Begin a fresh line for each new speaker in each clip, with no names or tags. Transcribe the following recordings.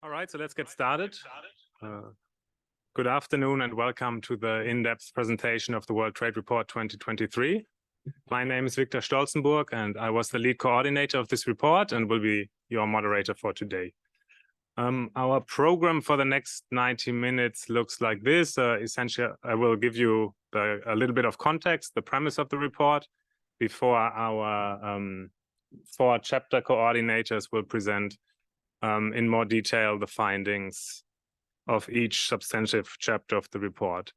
All right, so let's get started. Good afternoon and welcome to the in-depth presentation of the World Trade Report 2023. My name is Victor Stolzenburg and I was the lead coordinator of this report and will be your moderator for today. Our program for the next 90 minutes looks like this. Essentially, I will give you a little bit of context, the premise of the report, before our 4 chapter coordinators will present in more detail the findings of each substantive chapter of the report.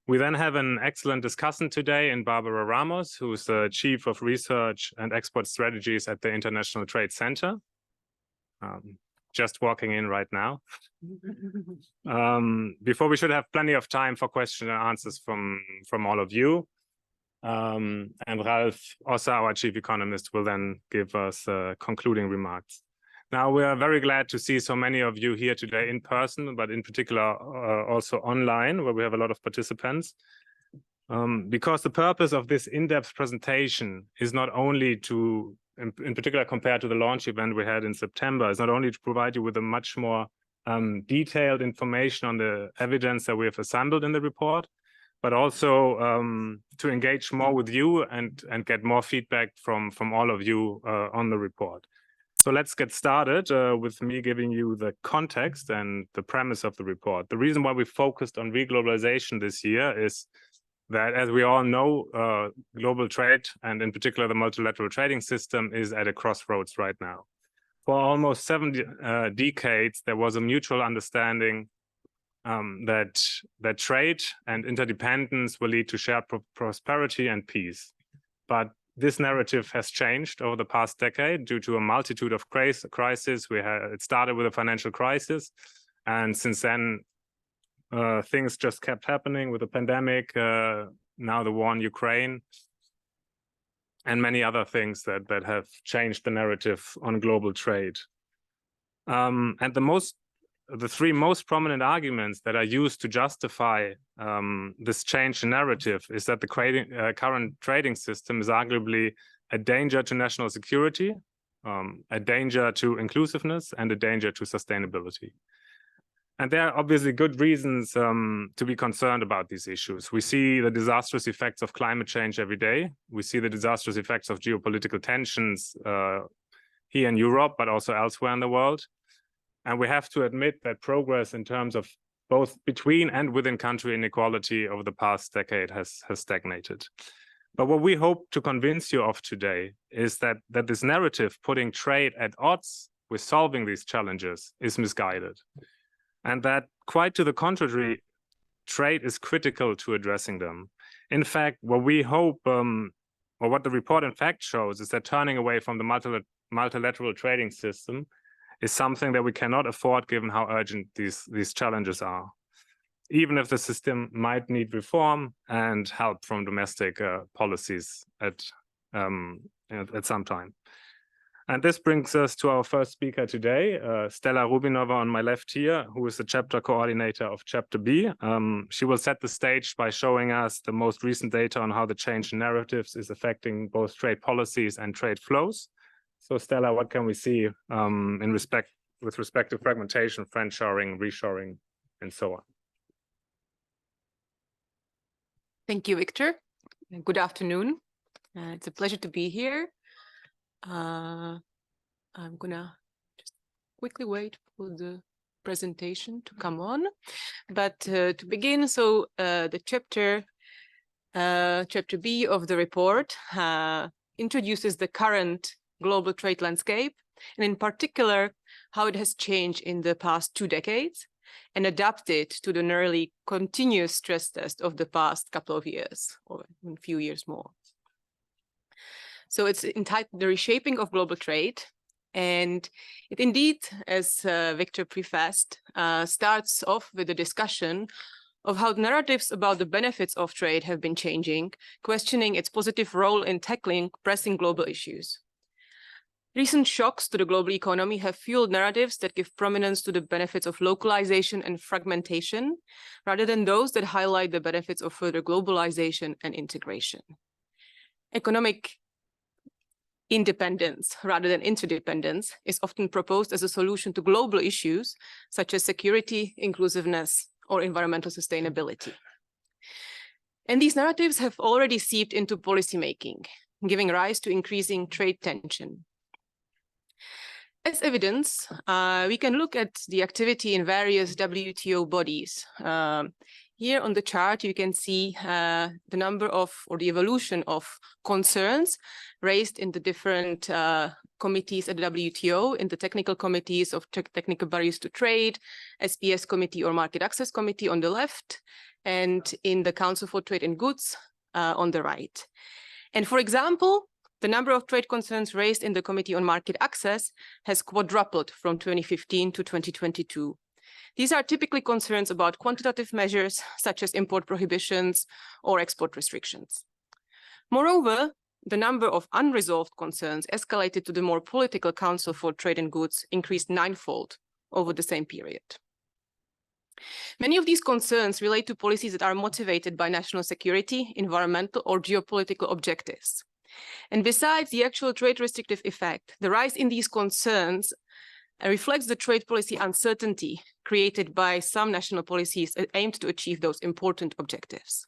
We then have an excellent discussant today in Barbara Ramos, who is the Chief of Research and Export Strategies at the International Trade Center. Just walking in right now. Before we should have plenty of time for questions and answers from all of you. And Ralf Osser, our Chief Economist, will then give us concluding remarks. Now, we are very glad to see so many of you here today in person, but in particular also online, where we have a lot of participants. Because the purpose of this in-depth presentation is not only to, in particular compared to the launch event we had in September, is not only to provide you with a much more detailed information on the evidence that we have assembled in the report, but also to engage more with you and get more feedback from all of you on the report. So let's get started with me giving you the context and the premise of the report. The reason why we focused on reglobalization this year is that, as we all know, global trade, and in particular the multilateral trading system, is at a crossroads right now. For almost 7 decades, there was a mutual understanding that trade and interdependence will lead to shared prosperity and peace. But this narrative has changed over the past decade due to a multitude of crises. It started with a financial crisis, and since then, things just kept happening with the pandemic, now the war in Ukraine, and many other things that have changed the narrative on global trade. And the 3 most prominent arguments that are used to justify this change in narrative is that the current trading system is arguably a danger to national security, a danger to inclusiveness, and a danger to sustainability. And there are obviously good reasons to be concerned about these issues. We see the disastrous effects of climate change every day. We see the disastrous effects of geopolitical tensions here in Europe, but also elsewhere in the world. And we have to admit that progress in terms of both between and within country inequality over the past decade has stagnated. But what we hope to convince you of today is that this narrative putting trade at odds with solving these challenges is misguided. And that quite to the contrary, trade is critical to addressing them. In fact, what we hope, or what the report in fact shows, is that turning away from the multilateral trading system is something that we cannot afford given how urgent these challenges are, even if the system might need reform and help from domestic policies at some time. And this brings us to our first speaker today, Stella Rubinova on my left here, who is the chapter coordinator of Chapter B. She will set the stage by showing us the most recent data on how the change in narratives is affecting both trade policies and trade flows. So Stella, what can we see with respect to fragmentation, friendshoring, reshoring, and so on?
Thank you, Victor. Good afternoon. It's a pleasure to be here. I'm gonna just quickly wait for the presentation to come on. But to begin, so the chapter B of the report introduces the current global trade landscape, and in particular, how it has changed in the past 2 decades and adapted to the nearly continuous stress test of the past couple of years, or a few years more. So it's entitled The Reshaping of Global Trade, and it indeed, as Victor prefaced, starts off with a discussion of how narratives about the benefits of trade have been changing, questioning its positive role in tackling pressing global issues. Recent shocks to the global economy have fueled narratives that give prominence to the benefits of localization and fragmentation, rather than those that highlight the benefits of further globalization and integration. Economic independence rather than interdependence is often proposed as a solution to global issues such as security, inclusiveness, or environmental sustainability. And these narratives have already seeped into policymaking, giving rise to increasing trade tension. As evidence, we can look at the activity in various WTO bodies. Here on the chart, you can see the number of, or the evolution of concerns raised in the different committees at the WTO, in the technical committees of technical barriers to trade, SPS committee or market access committee on the left, and in the Council for Trade and Goods on the right. And for example, the number of trade concerns raised in the Committee on Market Access has quadrupled from 2015 to 2022. These are typically concerns about quantitative measures, such as import prohibitions or export restrictions. Moreover, the number of unresolved concerns escalated to the more political Council for Trade and Goods increased ninefold over the same period. Many of these concerns relate to policies that are motivated by national security, environmental, or geopolitical objectives. And besides the actual trade restrictive effect, the rise in these concerns reflects the trade policy uncertainty created by some national policies aimed to achieve those important objectives.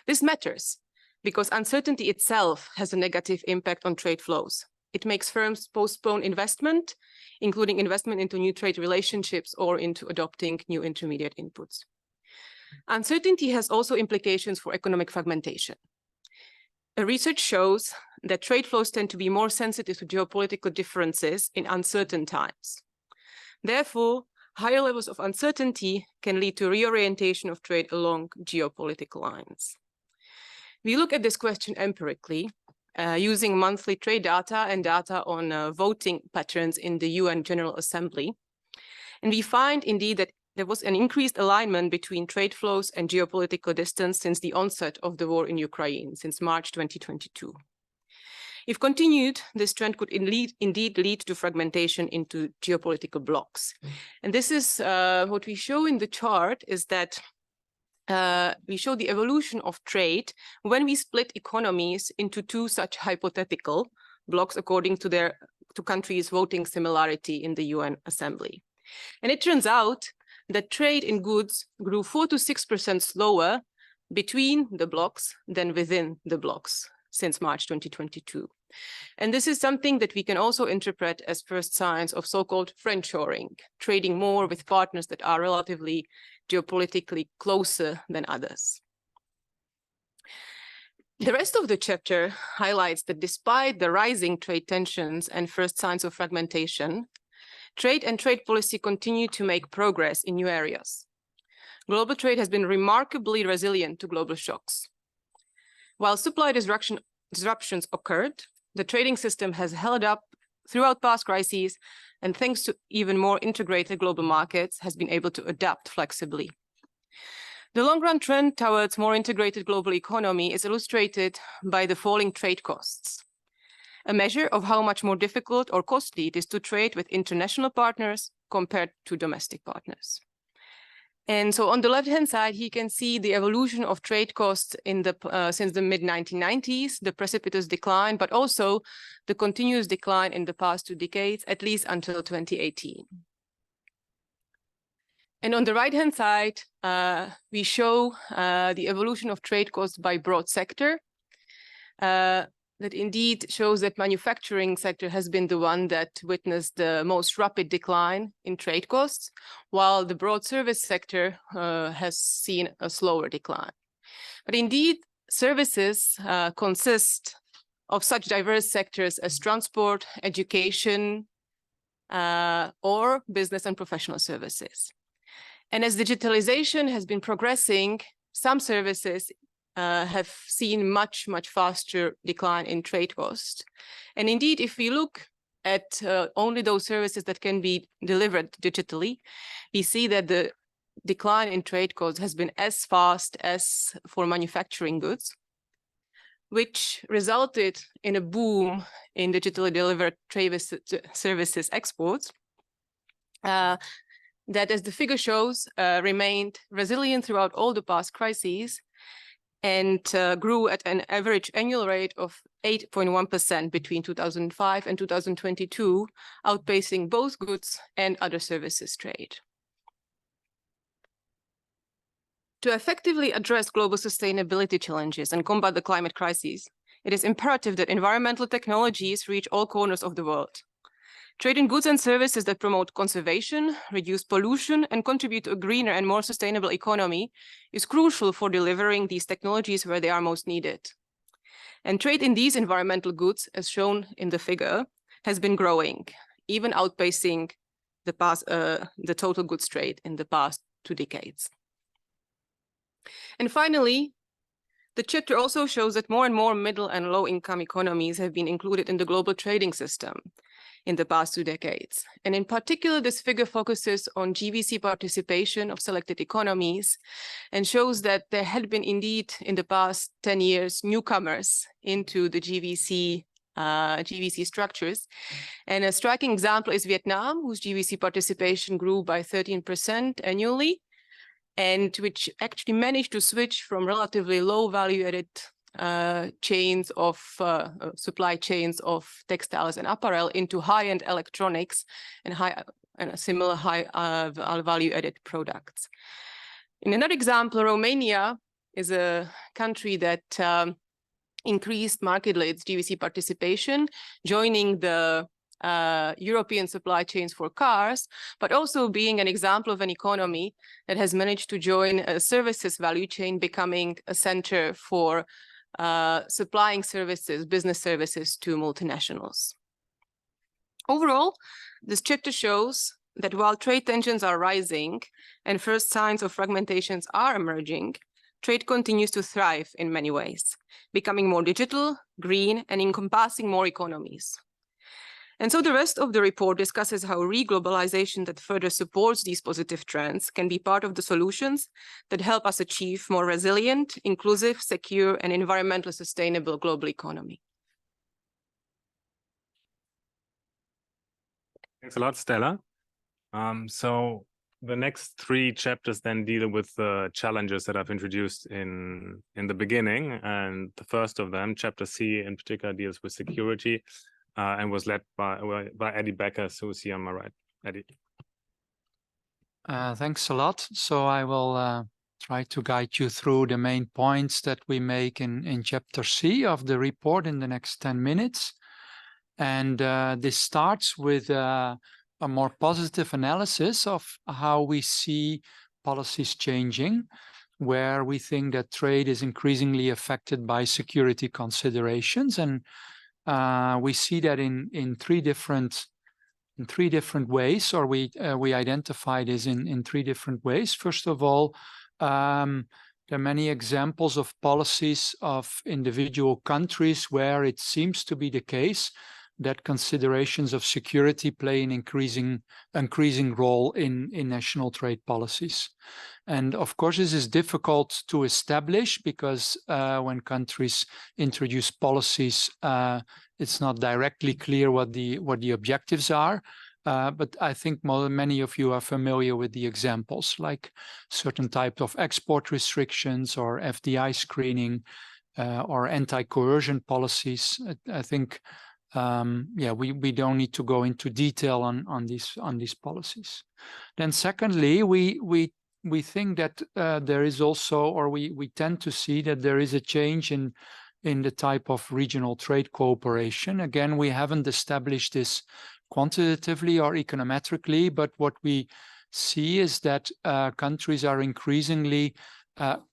This matters because uncertainty itself has a negative impact on trade flows. It makes firms postpone investment, including investment into new trade relationships or into adopting new intermediate inputs. Uncertainty has also implications for economic fragmentation. Research shows that trade flows tend to be more sensitive to geopolitical differences in uncertain times. Therefore, higher levels of uncertainty can lead to reorientation of trade along geopolitical lines. We look at this question empirically, using monthly trade data and data on voting patterns in the UN General Assembly. And we find indeed that there was an increased alignment between trade flows and geopolitical distance since the onset of the war in Ukraine, since March 2022. If continued, this trend could indeed lead to fragmentation into geopolitical blocs. And this is what we show in the chart is that we show the evolution of trade when we split economies into two such hypothetical blocs according to countries' voting similarity in the UN Assembly. And it turns out that trade in goods grew 4 to 6% slower between the blocs than within the blocs since March 2022. And this is something that we can also interpret as first signs of so-called friendshoring, trading more with partners that are relatively geopolitically closer than others. The rest of the chapter highlights that despite the rising trade tensions and first signs of fragmentation, trade and trade policy continue to make progress in new areas. Global trade has been remarkably resilient to global shocks. While supply disruptions occurred, the trading system has held up throughout past crises, and thanks to even more integrated global markets, has been able to adapt flexibly. The long-run trend towards more integrated global economy is illustrated by the falling trade costs, a measure of how much more difficult or costly it is to trade with international partners compared to domestic partners. And so on the left-hand side, you can see the evolution of trade costs in since the mid-1990s, the precipitous decline, but also the continuous decline in the past 2 decades, at least until 2018. And on the right-hand side, we show the evolution of trade costs by broad sector. That indeed shows that manufacturing sector has been the one that witnessed the most rapid decline in trade costs, while the broad service sector has seen a slower decline. But indeed, services consist of such diverse sectors as transport, education, or business and professional services. And as digitalization has been progressing, some services have seen much faster decline in trade cost. And indeed, if we look at only those services that can be delivered digitally, we see that the decline in trade costs has been as fast as for manufacturing goods, which resulted in a boom in digitally delivered trade services exports. That, as the figure shows, remained resilient throughout all the past crises, and grew at an average annual rate of 8.1% between 2005 and 2022, outpacing both goods and other services trade. To effectively address global sustainability challenges and combat the climate crisis, it is imperative that environmental technologies reach all corners of the world. Trade in goods and services that promote conservation, reduce pollution, and contribute to a greener and more sustainable economy is crucial for delivering these technologies where they are most needed. And trade in these environmental goods, as shown in the figure, has been growing, even outpacing the total goods trade in the past 2 decades. And finally, the chapter also shows that more and more middle and low-income economies have been included in the global trading system in the past 2 decades. And in particular, this figure focuses on GVC participation of selected economies and shows that there had been indeed in the past 10 years newcomers into the GVC structures. And a striking example is Vietnam, whose GVC participation grew by 13% annually, and which actually managed to switch from relatively low value-added chains of supply chains of textiles and apparel into high-end electronics and similar high value-added products. In another example, Romania is a country that increased markedly its GVC participation, joining the European supply chains for cars, but also being an example of an economy that has managed to join a services value chain, becoming a center for supplying services, business services to multinationals. Overall, this chapter shows that while trade tensions are rising and first signs of fragmentations are emerging, trade continues to thrive in many ways, becoming more digital, green, and encompassing more economies. And so the rest of the report discusses how re-globalization that further supports these positive trends can be part of the solutions that help us achieve more resilient, inclusive, secure, and environmentally sustainable global economy.
Thanks a lot, Stella. So the next 3 chapters then deal with the challenges that I've introduced in the beginning. And the first of them, chapter C in particular, deals with security. And was led by Eddie Becker, who's here on my right. Eddie.
Thanks a lot. So I will try to guide you through the main points that we make in chapter C of the report in the next 10 minutes. And this starts with a more positive analysis of how we see policies changing, where we think that trade is increasingly affected by security considerations. And we see that in three different ways, or we identify this in 3 different ways. First of all, there are many examples of policies of individual countries where it seems to be the case that considerations of security play an increasing role in national trade policies. And of course, this is difficult to establish because when countries introduce policies, it's not directly clear what the objectives are. But I think many of you are familiar with the examples, like certain types of export restrictions or FDI screening or anti-coercion policies. I think we don't need to go into detail on these policies. Then secondly, we think that there is also, or we tend to see that there is a change in the type of regional trade cooperation. Again, we haven't established this quantitatively or econometrically, but what we see is that countries are increasingly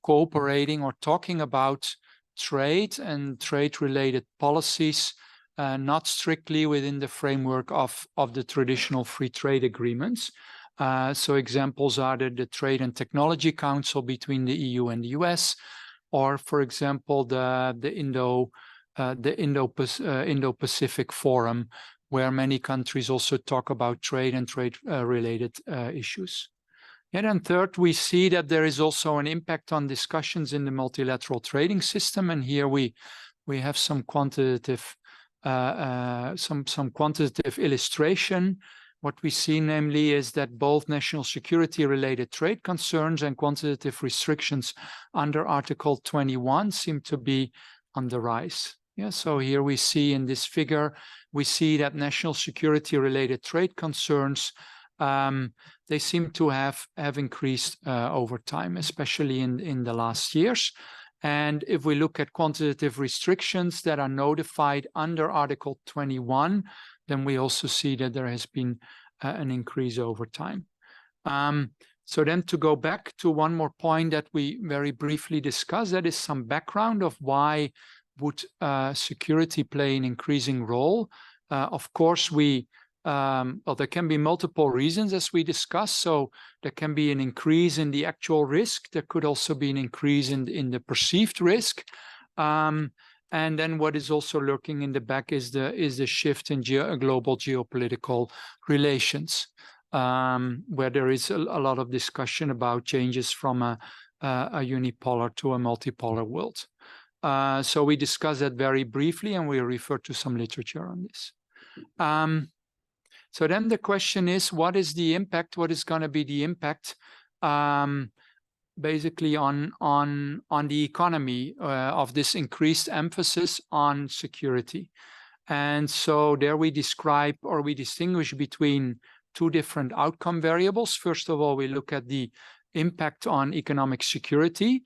cooperating or talking about trade and trade-related policies, not strictly within the framework of the traditional free trade agreements. So examples are the Trade and Technology Council between the EU and the US, or for example, the Indo-Pacific Forum, where many countries also talk about trade and trade-related issues. And then third, we see that there is also an impact on discussions in the multilateral trading system, and here we have some quantitative illustration. what we see, namely, is that both national security-related trade concerns and quantitative restrictions under Article 21 seem to be on the rise. Yeah, so here we see in this figure, we see that national security-related trade concerns, they seem to have increased over time, especially in the last years. And if we look at quantitative restrictions that are notified under Article 21, then we also see that there has been an increase over time. So then to go back to one more point that we very briefly discussed, that is some background of why would security play an increasing role. Of course, well, there can be multiple reasons as we discussed. So there can be an increase in the actual risk. There could also be an increase in the perceived risk. And then what is also lurking in the back is the shift in global geopolitical relations, where there is a lot of discussion about changes from a unipolar to a multipolar world. So we discussed that very briefly, and we refer to some literature on this. So then the question is, what is the impact? What is going to be the impact basically on the economy of this increased emphasis on security? And so there we describe, or we distinguish between two different outcome variables. First of all, we look at the impact on economic security,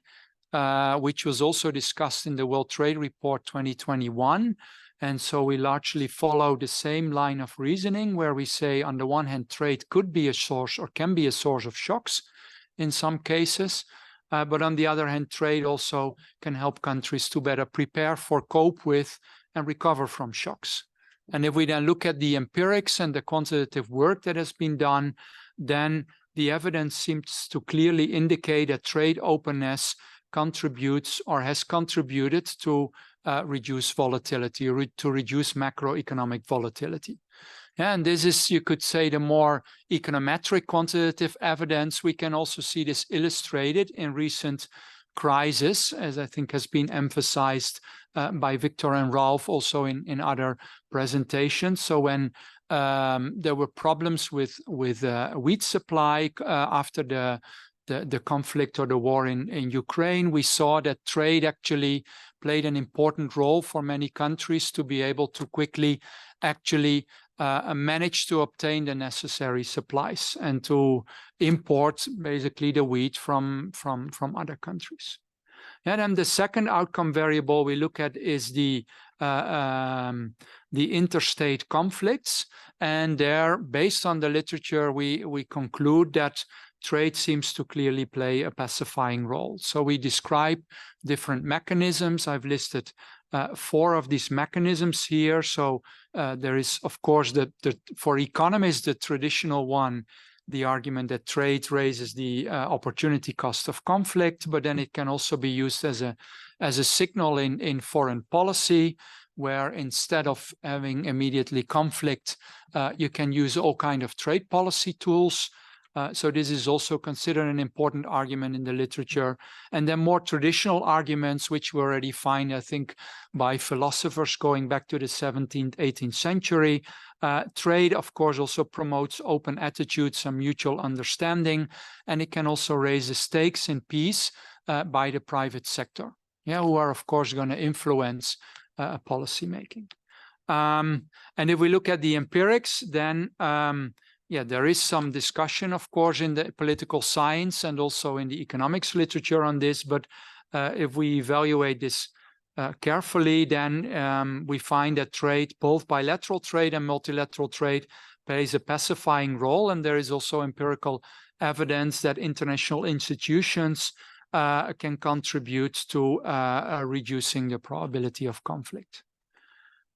which was also discussed in the World Trade Report 2021. And so we largely follow the same line of reasoning, where we say, on the one hand, trade could be a source or can be a source of shocks in some cases. But on the other hand, trade also can help countries to better prepare for, cope with, and recover from shocks. And if we then look at the empirics and the quantitative work that has been done, then the evidence seems to clearly indicate that trade openness contributes or has contributed to reduce volatility, to reduce macroeconomic volatility. And this is, you could say, the more econometric quantitative evidence. We can also see this illustrated in recent crises, as I think has been emphasized by Victor and Ralph also in other presentations. So when there were problems with wheat supply after the conflict or the war in Ukraine, we saw that trade actually played an important role for many countries to be able to quickly actually manage to obtain the necessary supplies and to import basically the wheat from other countries. And then the second outcome variable we look at is the interstate conflicts. And there, based on the literature, we conclude that trade seems to clearly play a pacifying role. So we describe different mechanisms. I've listed 4 of these mechanisms here. So there is, of course, for economists, the traditional one, the argument that trade raises the opportunity cost of conflict, but then it can also be used as a signal in foreign policy, where instead of having immediately conflict, you can use all kinds of trade policy tools. So this is also considered an important argument in the literature. And then more traditional arguments, which we already find, I think, by philosophers going back to the 17th, 18th century. Trade, of course, also promotes open attitudes and mutual understanding, and it can also raise the stakes in peace by the private sector, who are, of course, going to influence policy making. And if we look at the empirics, then there is some discussion, of course, in the political science and also in the economics literature on this. But if we evaluate this carefully, then we find that trade, both bilateral trade and multilateral trade, plays a pacifying role. And there is also empirical evidence that international institutions can contribute to reducing the probability of conflict.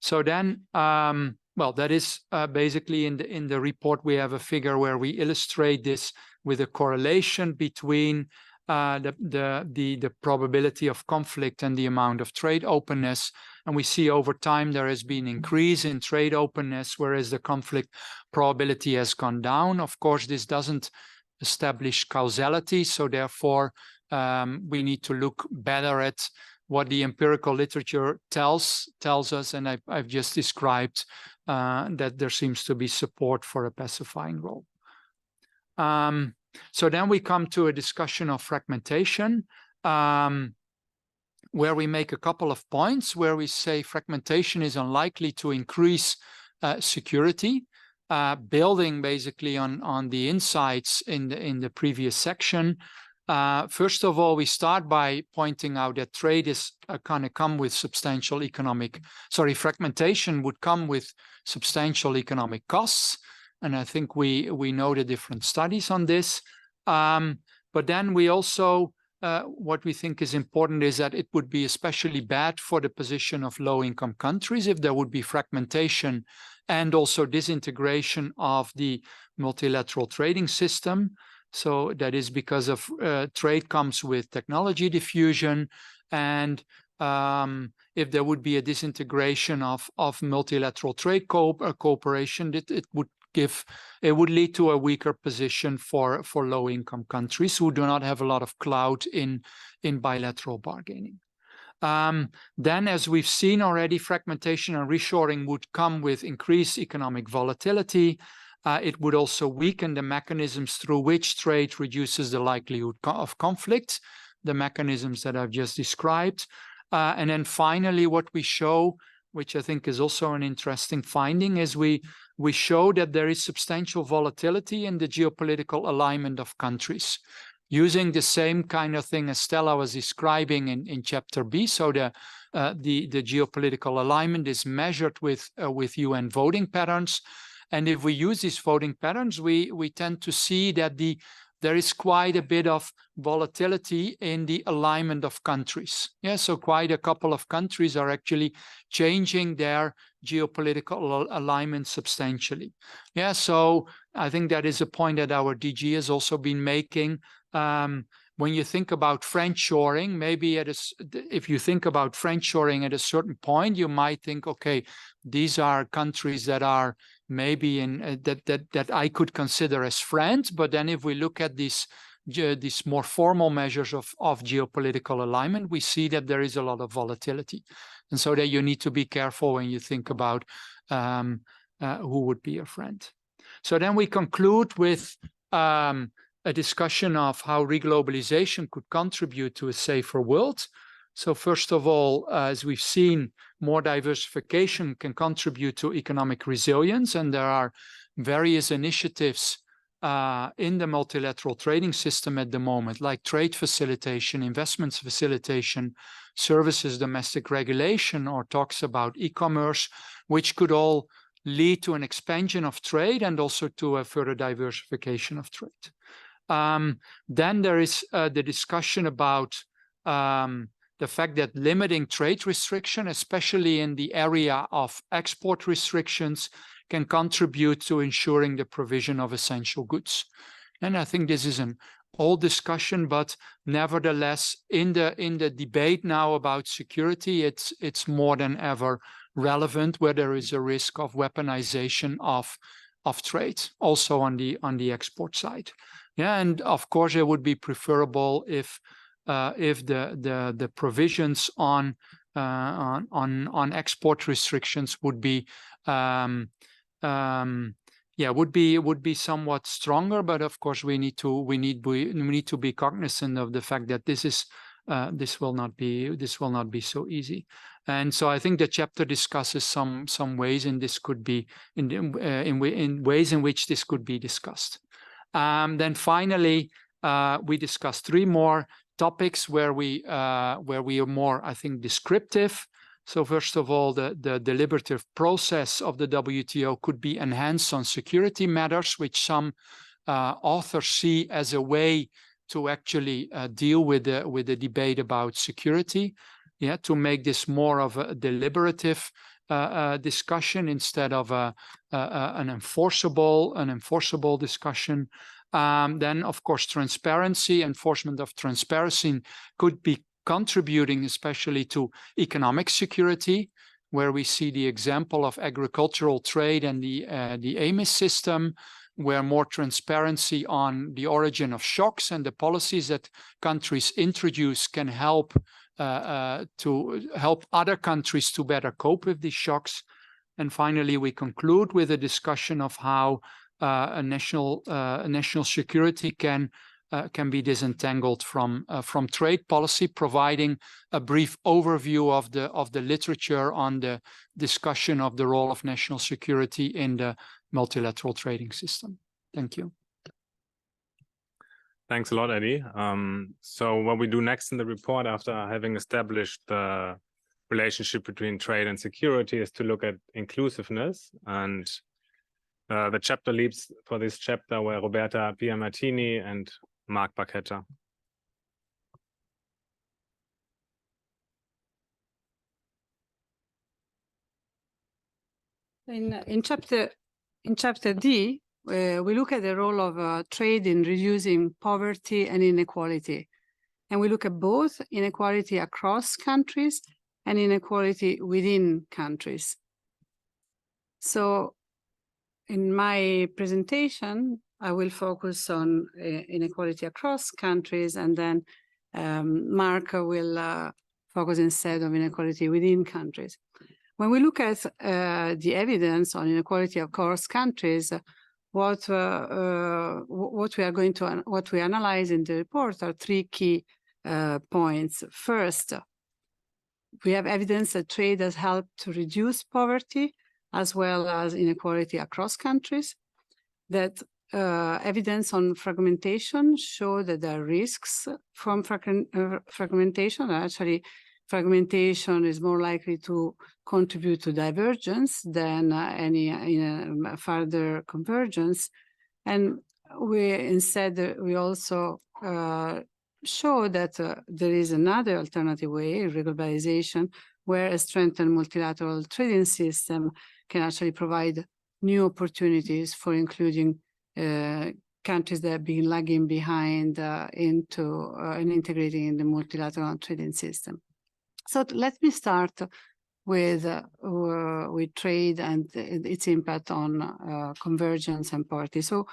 So then, well, that is basically in the report, we have a figure where we illustrate this with a correlation between the probability of conflict and the amount of trade openness. And we see over time there has been an increase in trade openness, whereas the conflict probability has gone down. Of course, this doesn't establish causality, so therefore we need to look better at what the empirical literature tells us, and I've just described that there seems to be support for a pacifying role. So then we come to a discussion of fragmentation, where we make a couple of points, where we say fragmentation is unlikely to increase security, building basically on the insights in the previous section. First of all, we start by pointing out that trade is going to come with substantial fragmentation would come with substantial economic costs. And I think we know the different studies on this. But then we also, what we think is important is that it would be especially bad for the position of low-income countries if there would be fragmentation and also disintegration of the multilateral trading system. So that is because of trade comes with technology diffusion, and if there would be a disintegration of multilateral trade cooperation, it would lead to a weaker position for low-income countries who do not have a lot of clout in bilateral bargaining. Then, as we've seen already, fragmentation and reshoring would come with increased economic volatility. It would also weaken the mechanisms through which trade reduces the likelihood of conflict, the mechanisms that I've just described. And then finally, what we show, which I think is also an interesting finding, is we show that there is substantial volatility in the geopolitical alignment of countries, using the same kind of thing as Stella was describing in chapter B. So the geopolitical alignment is measured with UN voting patterns. And if we use these voting patterns, we tend to see that there is quite a bit of volatility in the alignment of countries. Yeah, so quite a couple of countries are actually changing their geopolitical alignment substantially. Yeah, so I think that is a point that our DG has also been making. When you think about friendshoring, maybe if you think about friendshoring at a certain point, you might think, okay, these are countries that are maybe that I could consider as friends. But then if we look at these more formal measures of geopolitical alignment, we see that there is a lot of volatility. And so that you need to be careful when you think about who would be a friend. So then we conclude with a discussion of how reglobalization could contribute to a safer world. So first of all, as we've seen, more diversification can contribute to economic resilience, and there are various initiatives in the multilateral trading system at the moment, like trade facilitation, investments facilitation, services domestic regulation, or talks about e-commerce, which could all lead to an expansion of trade and also to a further diversification of trade. Then there is the discussion about the fact that limiting trade restriction, especially in the area of export restrictions, can contribute to ensuring the provision of essential goods. And I think this is an old discussion, but nevertheless, in the debate now about security, it's more than ever relevant, where there is a risk of weaponization of trade, also on the export side. Yeah, and of course, it would be preferable if the provisions on export restrictions would be would be somewhat stronger. But of course, we need to be cognizant of the fact that this will not be so easy. And so I think the chapter discusses some ways, and this could be in ways in which this could be discussed. Then finally, we discussed 3 more topics where we are more, I think, descriptive. So first of all, the deliberative process of the WTO could be enhanced on security matters, which some authors see as a way to actually deal with the debate about security. Yeah, to make this more of a deliberative discussion instead of an enforceable discussion. Then, of course, transparency, enforcement of transparency could be contributing especially to economic security, where we see the example of agricultural trade and the AMIS system, where more transparency on the origin of shocks and the policies that countries introduce can help to help other countries to better cope with these shocks. And finally, we conclude with a discussion of how a national security can be disentangled from trade policy, providing a brief overview of the literature on the discussion of the role of national security in the multilateral trading system. Thank you.
Thanks a lot, Eddie. So what we do next in the report, after having established the relationship between trade and security, is to look at inclusiveness. And the chapter leads for this chapter were Roberta Piamartini and Mark Bacchetta.
In chapter D, we look at the role of trade in reducing poverty and inequality. And we look at both inequality across countries and inequality within countries. So in my presentation, I will focus on inequality across countries, and then Mark will focus instead on inequality within countries. When we look at the evidence on inequality across countries, what we analyze in the report are three key points. First, we have evidence that trade has helped to reduce poverty as well as inequality across countries. That evidence on fragmentation show that there are risks from fragmentation. Actually, fragmentation is more likely to contribute to divergence than any further convergence. And we also show that there is another alternative way, reglobalization, where a strengthened multilateral trading system can actually provide new opportunities for including countries that have been lagging behind into and integrating in the multilateral trading system. So let me start with trade and its impact on convergence and poverty. So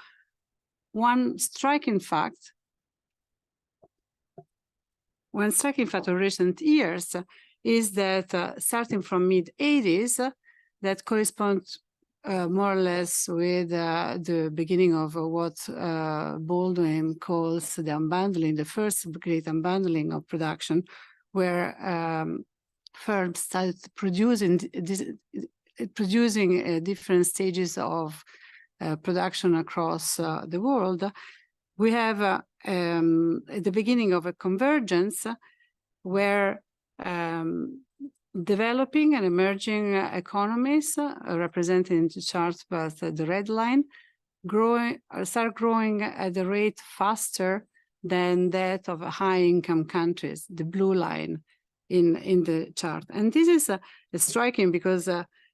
one striking fact of recent years is that starting from mid-80s, that corresponds more or less with the beginning of what Baldwin calls the unbundling, the first great unbundling of production, where firms started producing different stages of production across the world. We have at the beginning of a convergence where developing and emerging economies, represented in the chart by the red line, start growing at a rate faster than that of high-income countries, the blue line in the chart. And this is striking because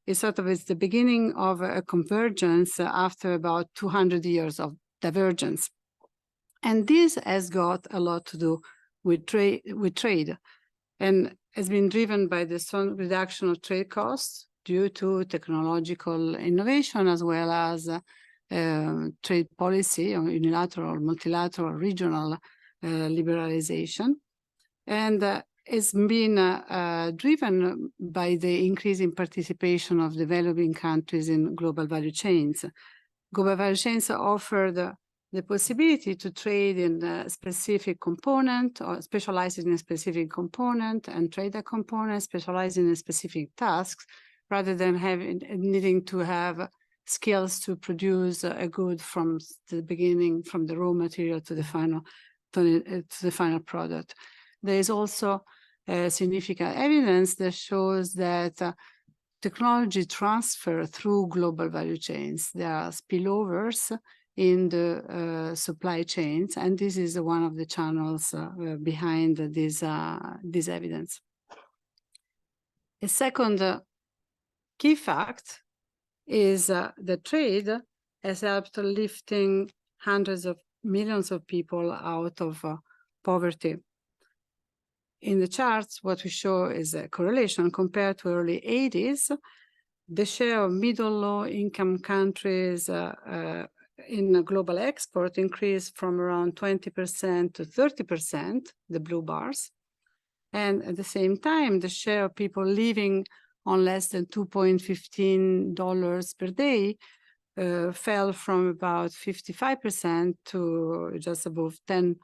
it's the beginning of a convergence after about 200 years of divergence. And this has got a lot to do with trade, and has been driven by the strong reduction of trade costs due to technological innovation, as well as trade policy, or unilateral, multilateral, regional liberalization. And it's been driven by the increasing participation of developing countries in global value chains. Global value chains offer the possibility to trade in a specific component or specialize in a specific component and trade a component specialized in a specific tasks, rather than needing to have skills to produce a good from the beginning, from the raw material to the final product. There is also significant evidence that shows that technology transfer through global value chains. There are spillovers in the supply chains, and this is one of the channels behind this evidence. A second key fact is that trade has helped lifting hundreds of millions of people out of poverty. In the charts, what we show is a correlation compared to early 80s. The share of middle low-income countries in global export increased from around 20% to 30%, the blue bars. And at the same time, the share of people living on less than $2.15 per day fell from about 55% to just above 10%.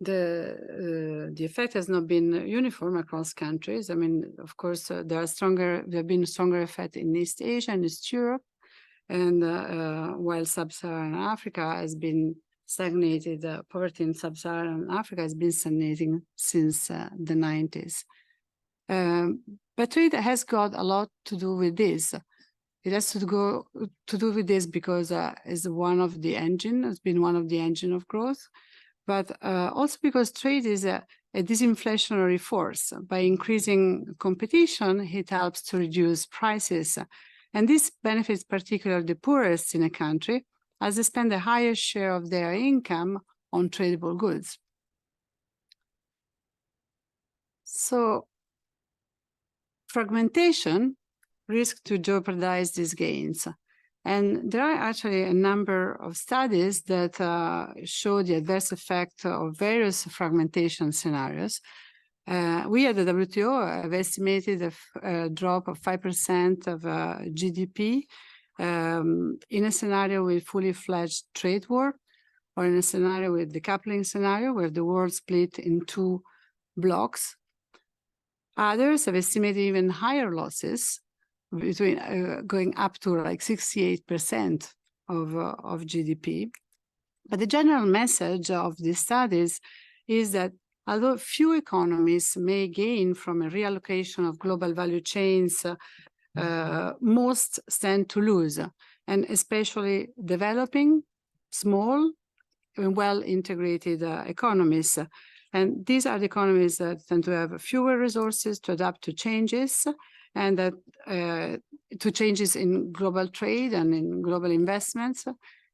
The effect has not been uniform across countries. I mean, of course, there have been stronger effect in East Asia and East Europe, and while Sub-Saharan Africa has been stagnated, poverty in Sub-Saharan Africa has been stagnating since the 90s. But trade has got a lot to do with this. It has to do with this because it's one of the engine, has been one of the engine of growth, but also because trade is a disinflationary force. By increasing competition, it helps to reduce prices. And this benefits particularly the poorest in a country, as they spend a higher share of their income on tradable goods. So fragmentation risks to jeopardize these gains. And there are actually a number of studies that show the adverse effect of various fragmentation scenarios. We at the WTO have estimated a drop of 5% of GDP in a scenario with fully fledged trade war, or in a scenario with decoupling scenario where the world split in two blocks. Others have estimated even higher losses, between going up to like 68% of GDP. But the general message of these studies is that although few economies may gain from a reallocation of global value chains, most stand to lose, and especially developing small and well-integrated economies. And these are the economies that tend to have fewer resources to adapt to changes, and that to changes in global trade and in global investments,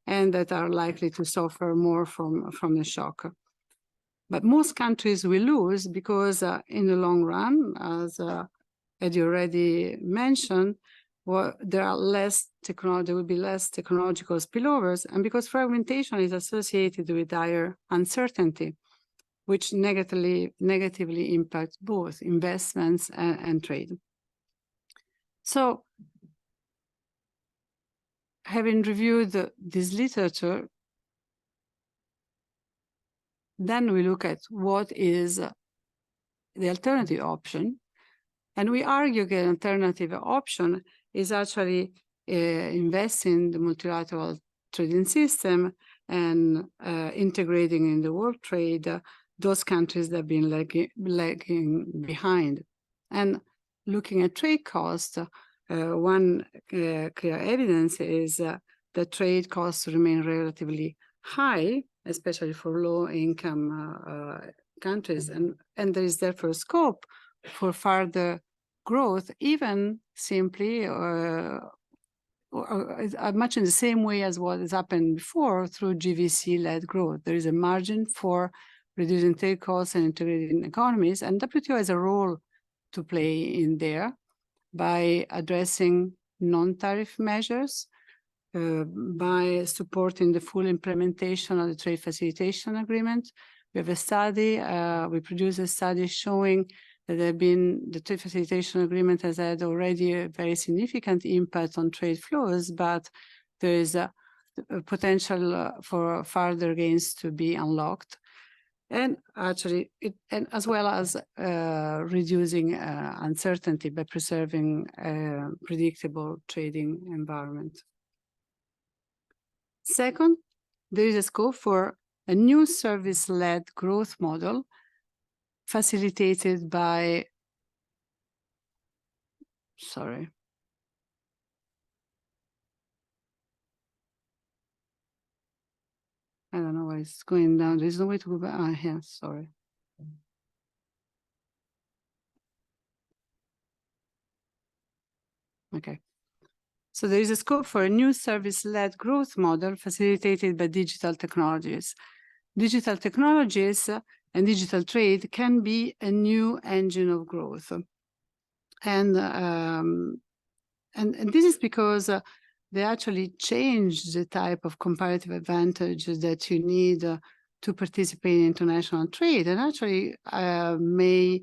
and that are likely to suffer more from the shock. But most countries will lose because in the long run, as Eddie already mentioned, there will be less technological spillovers, and because fragmentation is associated with higher uncertainty, which negatively impacts both investments and trade. So, having reviewed this literature, then we look at what is the alternative option. And we argue that an alternative option is actually investing in the multilateral trading system and integrating in the world trade those countries that have been lagging behind. And looking at trade costs, one clear evidence is that trade costs remain relatively high, especially for low-income countries, and there is therefore scope for further growth, even simply much in the same way as what has happened before through GVC-led growth. There is a margin for reducing trade costs and integrating economies, and WTO has a role to play in there by addressing non-tariff measures, by supporting the full implementation of the trade facilitation agreement. We have a study, we produced a study showing that the trade facilitation agreement has had already a very significant impact on trade flows, but there is a potential for further gains to be unlocked. And actually, and as well as reducing uncertainty by preserving a predictable trading environment. Second, there is a scope for a new service-led growth model facilitated by, sorry. I don't know why it's going down. There's no way to go back. Ah, here, sorry. Okay. So there is a scope for a new service-led growth model facilitated by digital technologies. Digital technologies and digital trade can be a new engine of growth. And this is because they actually change the type of comparative advantage that you need to participate in international trade, and actually may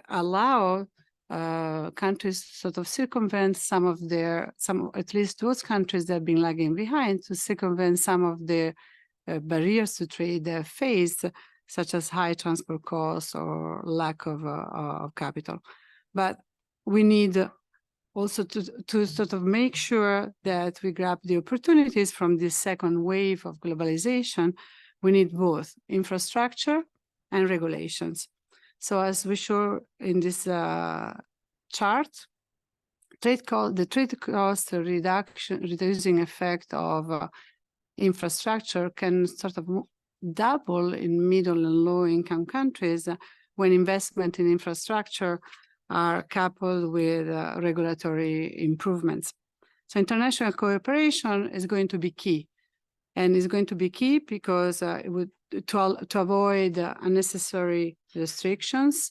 allow countries sort of circumvent at least those countries that have been lagging behind, to circumvent some of the barriers to trade they face, such as high transport costs or lack of capital. But we need also to sort of make sure that we grab the opportunities from this second wave of globalization. We need both infrastructure and regulations. So as we show in this chart, the trade cost reducing effect of infrastructure can sort of double in middle and low income countries when investment in infrastructure are coupled with regulatory improvements. So international cooperation is going to be key, and is going to be key because it would to avoid unnecessary restrictions,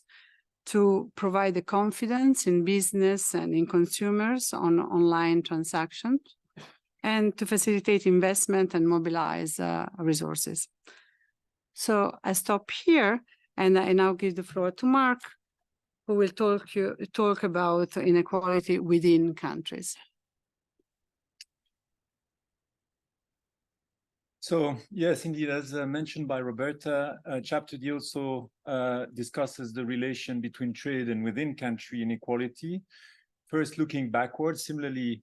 to provide the confidence in business and in consumers on online transactions, and to facilitate investment and mobilize resources. So I stop here, and I now give the floor to Mark, who will talk about inequality within countries.
So yes, indeed, as mentioned by Roberta, Chapter D also discusses the relation between trade and within country inequality. First, looking backwards, similarly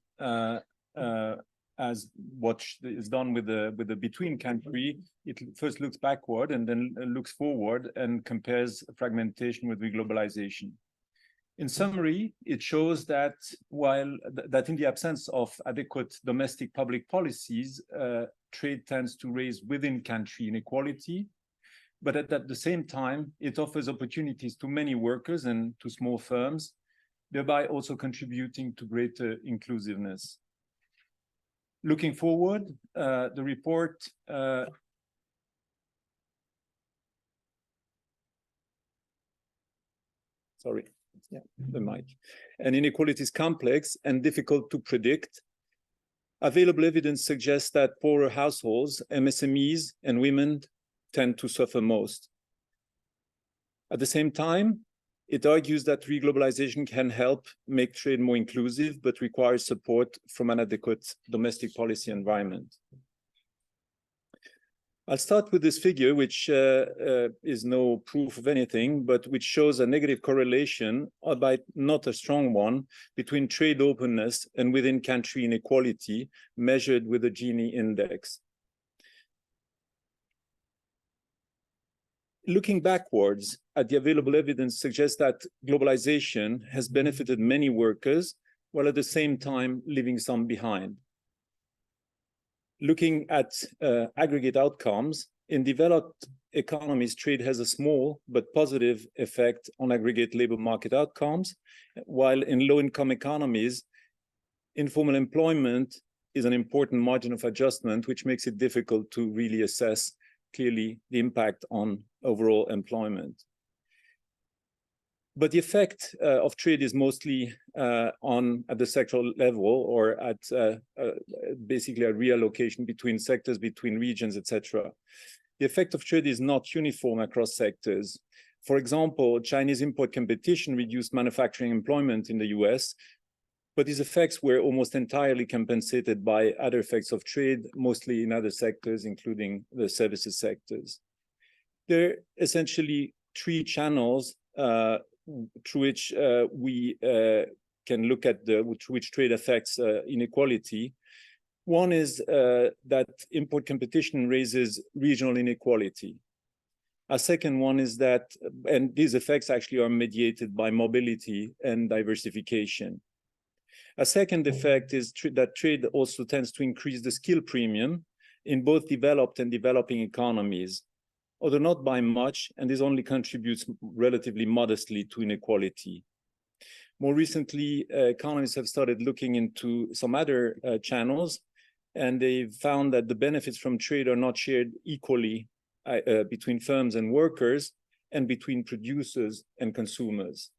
as what is done with the between country, it first looks backward and then looks forward and compares fragmentation with reglobalization. In summary, it shows that that in the absence of adequate domestic public policies, trade tends to raise within country inequality, but at the same time, it offers opportunities to many workers and to small firms, thereby also contributing to greater inclusiveness. Looking forward, the report the mic. And inequality is complex and difficult to predict. Available evidence suggests that poorer households, MSMEs, and women tend to suffer most. At the same time, it argues that reglobalization can help make trade more inclusive, but requires support from an adequate domestic policy environment. I'll start with this figure, which is no proof of anything, but which shows a negative correlation, albeit not a strong one, between trade openness and within country inequality measured with the Gini index. Looking backwards at the available evidence suggests that globalization has benefited many workers, while at the same time leaving some behind. Looking at aggregate outcomes, in developed economies, trade has a small but positive effect on aggregate labor market outcomes, while in low-income economies, informal employment is an important margin of adjustment, which makes it difficult to really assess clearly the impact on overall employment. But the effect of trade is mostly at the sectoral level, or at basically a reallocation between sectors, between regions, etc. The effect of trade is not uniform across sectors. For example, Chinese import competition reduced manufacturing employment in the US, but these effects were almost entirely compensated by other effects of trade, mostly in other sectors, including the services sectors. There are essentially three channels through which we can look at through which trade affects inequality. One is that import competition raises regional inequality. A second one is that, and these effects actually are mediated by mobility and diversification. A second effect is that trade also tends to increase the skill premium in both developed and developing economies, although not by much, and this only contributes relatively modestly to inequality. More recently, economists have started looking into some other channels, and they've found that the benefits from trade are not shared equally between firms and workers, and between producers and consumers.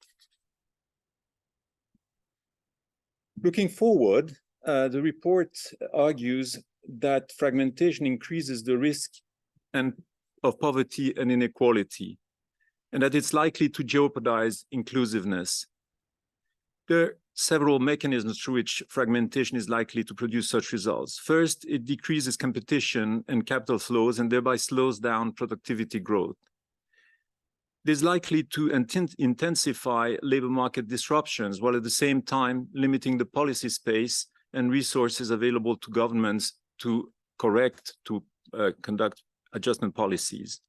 Looking forward, the report argues that fragmentation increases the risk and of poverty and inequality, and that it's likely to jeopardize inclusiveness. There are several mechanisms through which fragmentation is likely to produce such results. First, it decreases competition and capital flows and thereby slows down productivity growth. It is likely to intensify labor market disruptions, while at the same time limiting the policy space and resources available to governments to conduct adjustment policies.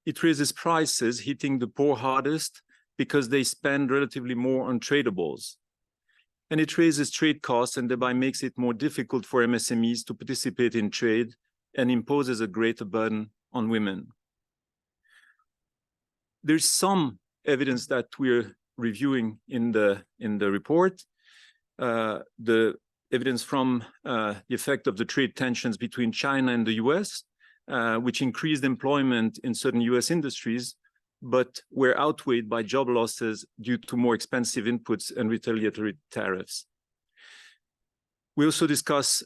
It raises prices, hitting the poor hardest because they spend relatively more on tradables. And it raises trade costs and thereby makes it more difficult for MSMEs to participate in trade and imposes a greater burden on women. There's some evidence that we're reviewing in the report. The evidence from the effect of the trade tensions between China and the US, which increased employment in certain US industries, but were outweighed by job losses due to more expensive inputs and retaliatory tariffs. We also discuss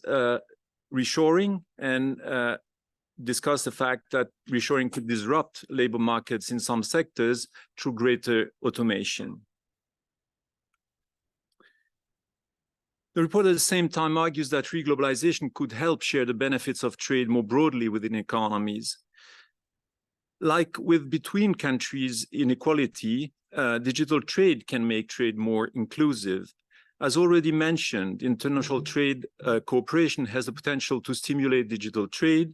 reshoring and discuss the fact that reshoring could disrupt labor markets in some sectors through greater automation. The report at the same time argues that reglobalization could help share the benefits of trade more broadly within economies. Like with between countries inequality, digital trade can make trade more inclusive. As already mentioned, international trade cooperation has the potential to stimulate digital trade.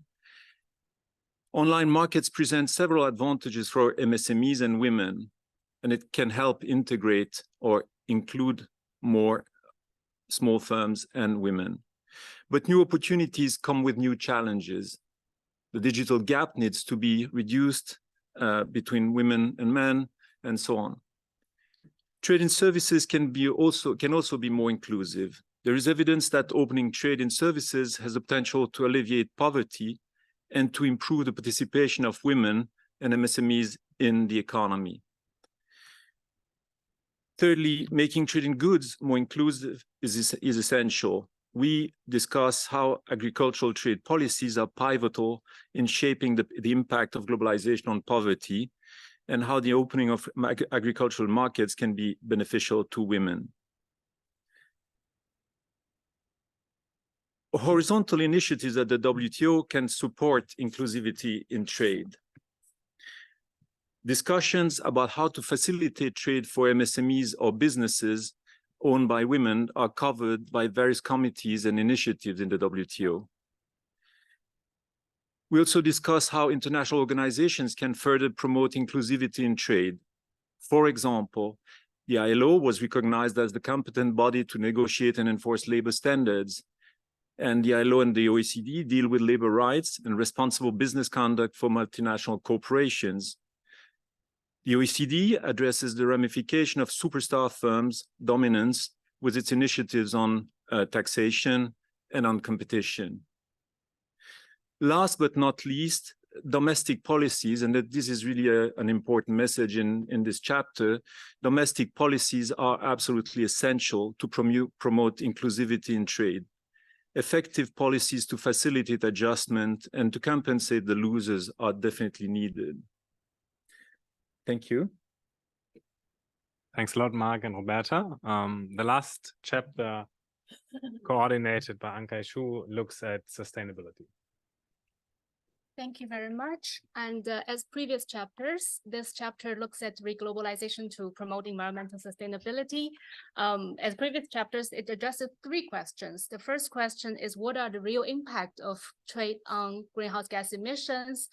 Online markets present several advantages for MSMEs and women, and it can help integrate or include more small firms and women. But new opportunities come with new challenges. The digital gap needs to be reduced between women and men, and so on. Trade in services can also be more inclusive. There is evidence that opening trade in services has the potential to alleviate poverty and to improve the participation of women and MSMEs in the economy. Thirdly, making trade in goods more inclusive is essential. We discuss how agricultural trade policies are pivotal in shaping the impact of globalization on poverty, and how the opening of agricultural markets can be beneficial to women. Horizontal initiatives at the WTO can support inclusivity in trade. Discussions about how to facilitate trade for MSMEs or businesses owned by women are covered by various committees and initiatives in the WTO. We also discuss how international organizations can further promote inclusivity in trade. For example, the ILO was recognized as the competent body to negotiate and enforce labor standards, and the ILO and the OECD deal with labor rights and responsible business conduct for multinational corporations. The OECD addresses the ramification of superstar firms' dominance with its initiatives on taxation and on competition. Last but not least, domestic policies, and that this is really an important message in this chapter, domestic policies are absolutely essential to promote inclusivity in trade. Effective policies to facilitate adjustment and to compensate the losers are definitely needed. Thank you.
Thanks a lot, Mark and Roberta. The last chapter, coordinated by Ankai Shu, looks at sustainability.
Thank you very much. And as previous chapters, this chapter looks at reglobalization to promote environmental sustainability. As previous chapters, it addresses three questions. The first question is, what are the real impact of trade on greenhouse gas emissions,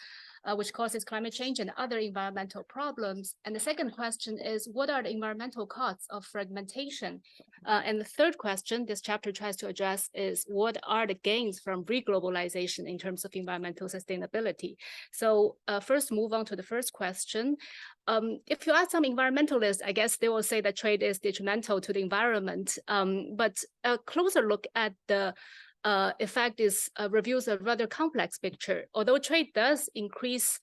which causes climate change and other environmental problems? And the second question is, what are the environmental costs of fragmentation? And the third question this chapter tries to address is, what are the gains from reglobalization in terms of environmental sustainability? So first move on to the first question. If you ask some environmentalists, I guess they will say that trade is detrimental to the environment. But a closer look at the effect reveals a rather complex picture. Although trade does increase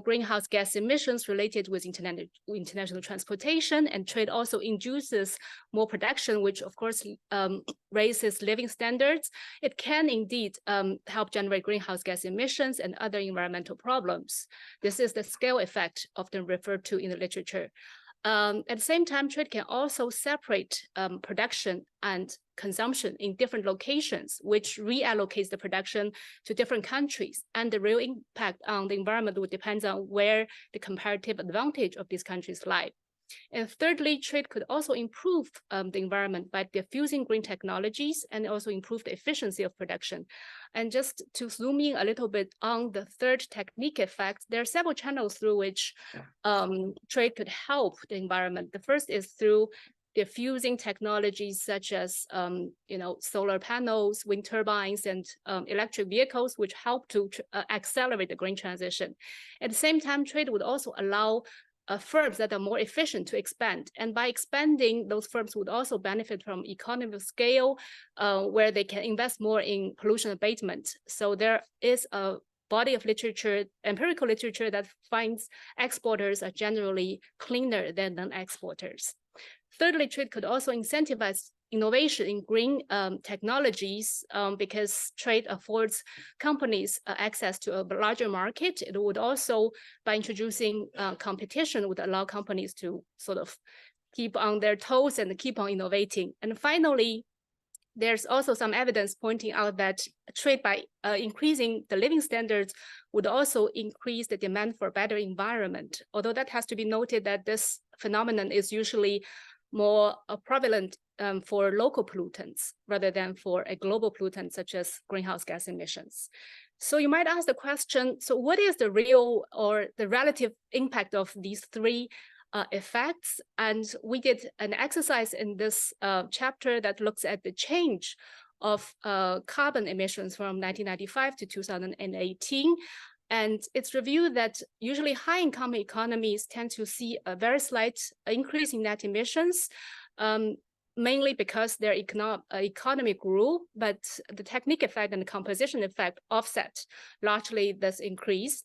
greenhouse gas emissions related with international transportation, and trade also induces more production, which of course raises living standards. It can indeed help generate greenhouse gas emissions and other environmental problems. This is the scale effect often referred to in the literature. At the same time, trade can also separate production and consumption in different locations, which reallocates the production to different countries. And the real impact on the environment would depend on where the comparative advantage of these countries lie. And thirdly, trade could also improve the environment by diffusing green technologies and also improve the efficiency of production. And just to zoom in a little bit on the third technique effect, there are several channels through which trade could help the environment. The first is through diffusing technologies such as solar panels, wind turbines, and electric vehicles, which help to accelerate the green transition. At the same time, trade would also allow firms that are more efficient to expand. And by expanding, those firms would also benefit from economy of scale, where they can invest more in pollution abatement. So there is a body of literature, empirical literature, that finds exporters are generally cleaner than non-exporters. Thirdly, trade could also incentivize innovation in green technologies because trade affords companies access to a larger market. It would also, by introducing competition, would allow companies to sort of keep on their toes and keep on innovating. And finally, there's also some evidence pointing out that trade, by increasing the living standards, would also increase the demand for better environment. Although that has to be noted that this phenomenon is usually more prevalent for local pollutants rather than for a global pollutant such as greenhouse gas emissions. So you might ask the question, so what is the real or the relative impact of these three effects? And we did an exercise in this chapter that looks at the change of carbon emissions from 1995 to 2018. And it's reviewed that usually high-income economies tend to see a very slight increase in net emissions, mainly because their economy grew, but the technique effect and the composition effect offset largely this increase.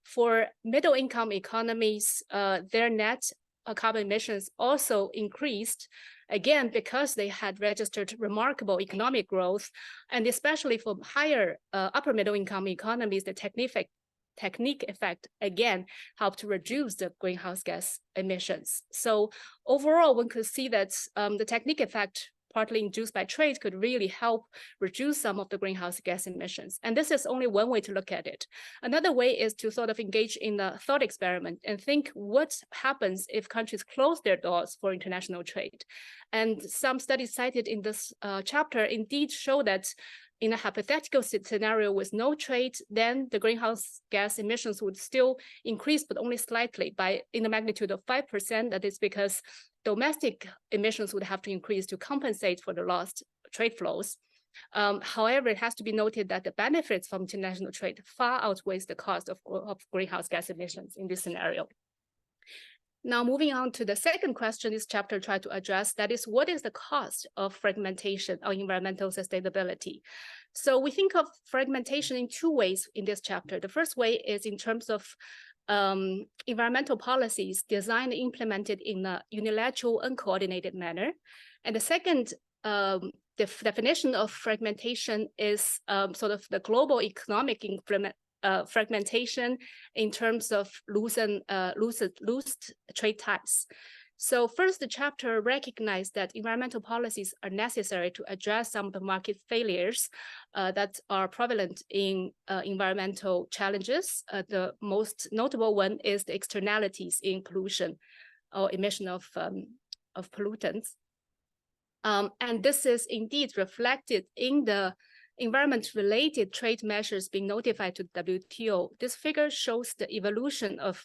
For middle-income economies, their net carbon emissions also increased, again, because they had registered remarkable economic growth, and especially for higher upper middle-income economies, the technique effect again helped to reduce the greenhouse gas emissions. So overall, one could see that the technique effect, partly induced by trade, could really help reduce some of the greenhouse gas emissions. And this is only one way to look at it. Another way is to sort of engage in a thought experiment and think what happens if countries close their doors for international trade. And some studies cited in this chapter indeed show that in a hypothetical scenario with no trade, then the greenhouse gas emissions would still increase, but only slightly in the magnitude of 5%. That is because domestic emissions would have to increase to compensate for the lost trade flows. However, it has to be noted that the benefits from international trade far outweighs the cost of greenhouse gas emissions in this scenario. Now, moving on to the second question this chapter tried to address, that is, what is the cost of fragmentation of environmental sustainability? So we think of fragmentation in two ways in this chapter. The first way is in terms of environmental policies designed and implemented in a unilateral, uncoordinated manner. And the second definition of fragmentation is sort of the global economic fragmentation in terms of loose trade ties. So first, the chapter recognized that environmental policies are necessary to address some of the market failures that are prevalent in environmental challenges. The most notable one is the externalities in pollution or emission of pollutants. And this is indeed reflected in the environment-related trade measures being notified to the WTO. This figure shows the evolution of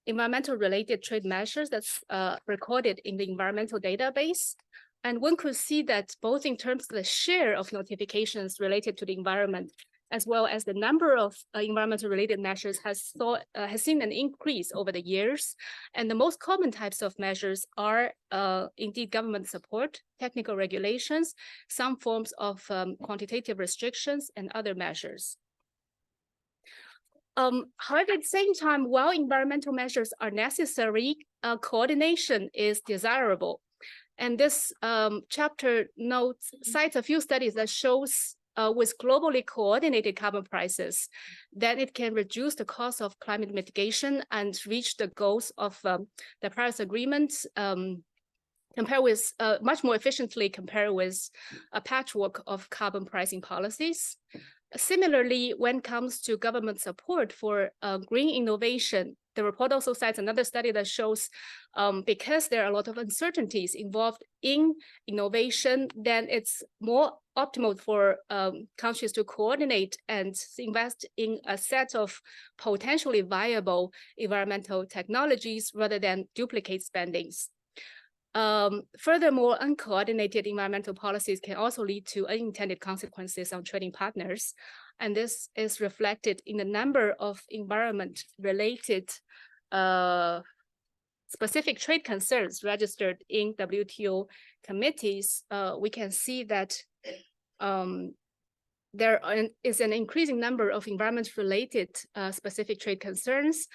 environmental-related trade measures that's recorded in the environmental database. And one could see that both in terms of the share of notifications related to the environment, as well as the number of environmental-related measures has seen an increase over the years. And the most common types of measures are indeed government support, technical regulations, some forms of quantitative restrictions, and other measures. However, at the same time, while environmental measures are necessary, coordination is desirable. And this chapter cites a few studies that shows with globally coordinated carbon prices, that it can reduce the cost of climate mitigation and reach the goals of the Paris Agreement, compare with much more efficiently compared with a patchwork of carbon pricing policies. Similarly, when it comes to government support for green innovation, the report also cites another study that shows because there are a lot of uncertainties involved in innovation, then it's more optimal for countries to coordinate and invest in a set of potentially viable environmental technologies rather than duplicate spendings. Furthermore, uncoordinated environmental policies can also lead to unintended consequences on trading partners. And this is reflected in the number of environment-related specific trade concerns registered in WTO committees. We can see that there is an increasing number of environment-related specific trade concerns.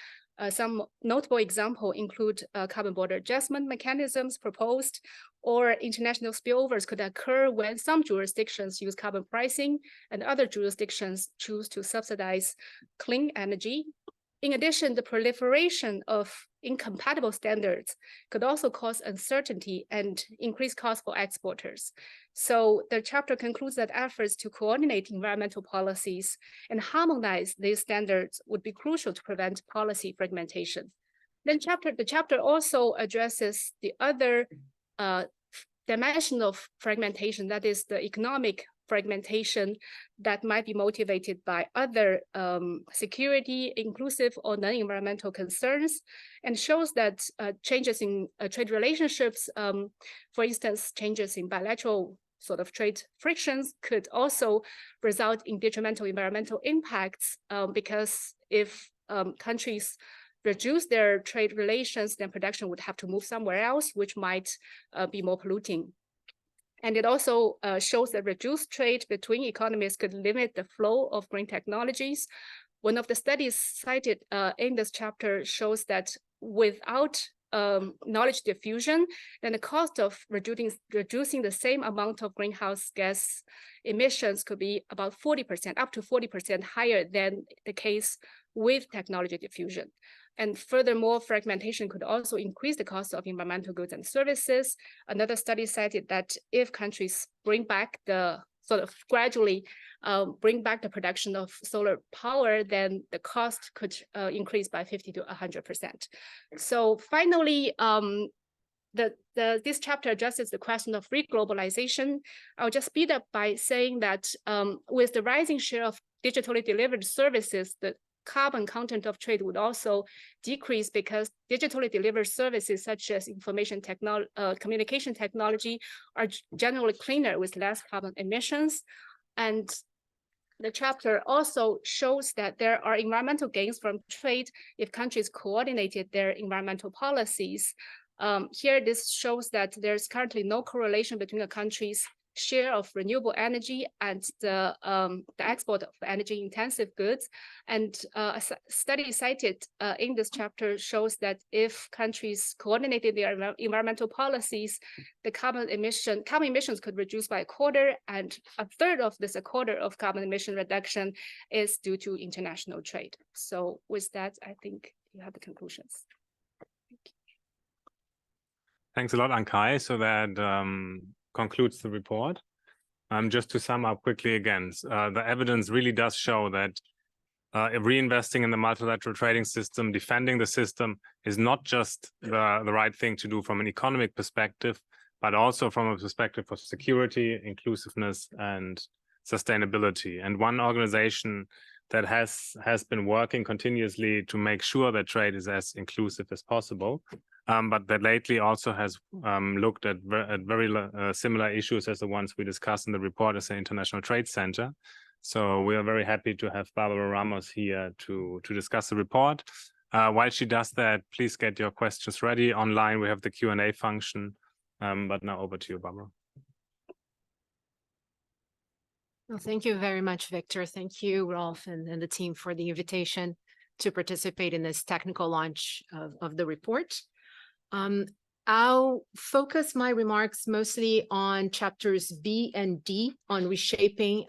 Some notable examples include carbon border adjustment mechanisms proposed, or international spillovers could occur when some jurisdictions use carbon pricing and other jurisdictions choose to subsidize clean energy. In addition, the proliferation of incompatible standards could also cause uncertainty and increase costs for exporters. So the chapter concludes that efforts to coordinate environmental policies and harmonize these standards would be crucial to prevent policy fragmentation. Then the chapter also addresses the other dimension of fragmentation, that is the economic fragmentation that might be motivated by other security, inclusive or non-environmental concerns, and shows that changes in trade relationships, for instance, changes in bilateral sort of trade frictions could also result in detrimental environmental impacts, because if countries reduce their trade relations, then production would have to move somewhere else, which might be more polluting. And it also shows that reduced trade between economies could limit the flow of green technologies. One of the studies cited in this chapter shows that without knowledge diffusion, then the cost of reducing the same amount of greenhouse gas emissions could be about 40%, up to 40% higher than the case with technology diffusion. And furthermore, fragmentation could also increase the cost of environmental goods and services. Another study cited that if countries bring back the gradually bring back the production of solar power, then the cost could increase by 50 to 100%. So finally, this chapter addresses the question of reglobalization. I'll just speed up by saying that with the rising share of digitally delivered services, the carbon content of trade would also decrease, because digitally delivered services such as information technology, communication technology are generally cleaner with less carbon emissions. And the chapter also shows that there are environmental gains from trade if countries coordinated their environmental policies. Here, this shows that there's currently no correlation between a country's share of renewable energy and the export of energy-intensive goods. And a study cited in this chapter shows that if countries coordinated their environmental policies, the carbon emissions could reduce by a quarter, and a third of this, a quarter of carbon emission reduction is due to international trade. So with that, I think you have the conclusions.
Thanks a lot, Ankai. So that concludes the report. Just to sum up quickly again, the evidence really does show that reinvesting in the multilateral trading system, defending the system, is not just the right thing to do from an economic perspective, but also from a perspective of security, inclusiveness, and sustainability. And one organization that has been working continuously to make sure that trade is as inclusive as possible, but that lately also has looked at very similar issues as the ones we discussed in the report, is the International Trade Center. So we are very happy to have Barbara Ramos here to discuss the report. While she does that, please get your questions ready. Online, we have the Q&A function. But now over to you, Barbara.
Well, thank you very much, Victor. Thank you, Rolf, and the team for the invitation.
to participate in this technical launch of the report. I'll focus my remarks mostly on chapters B and D on reshaping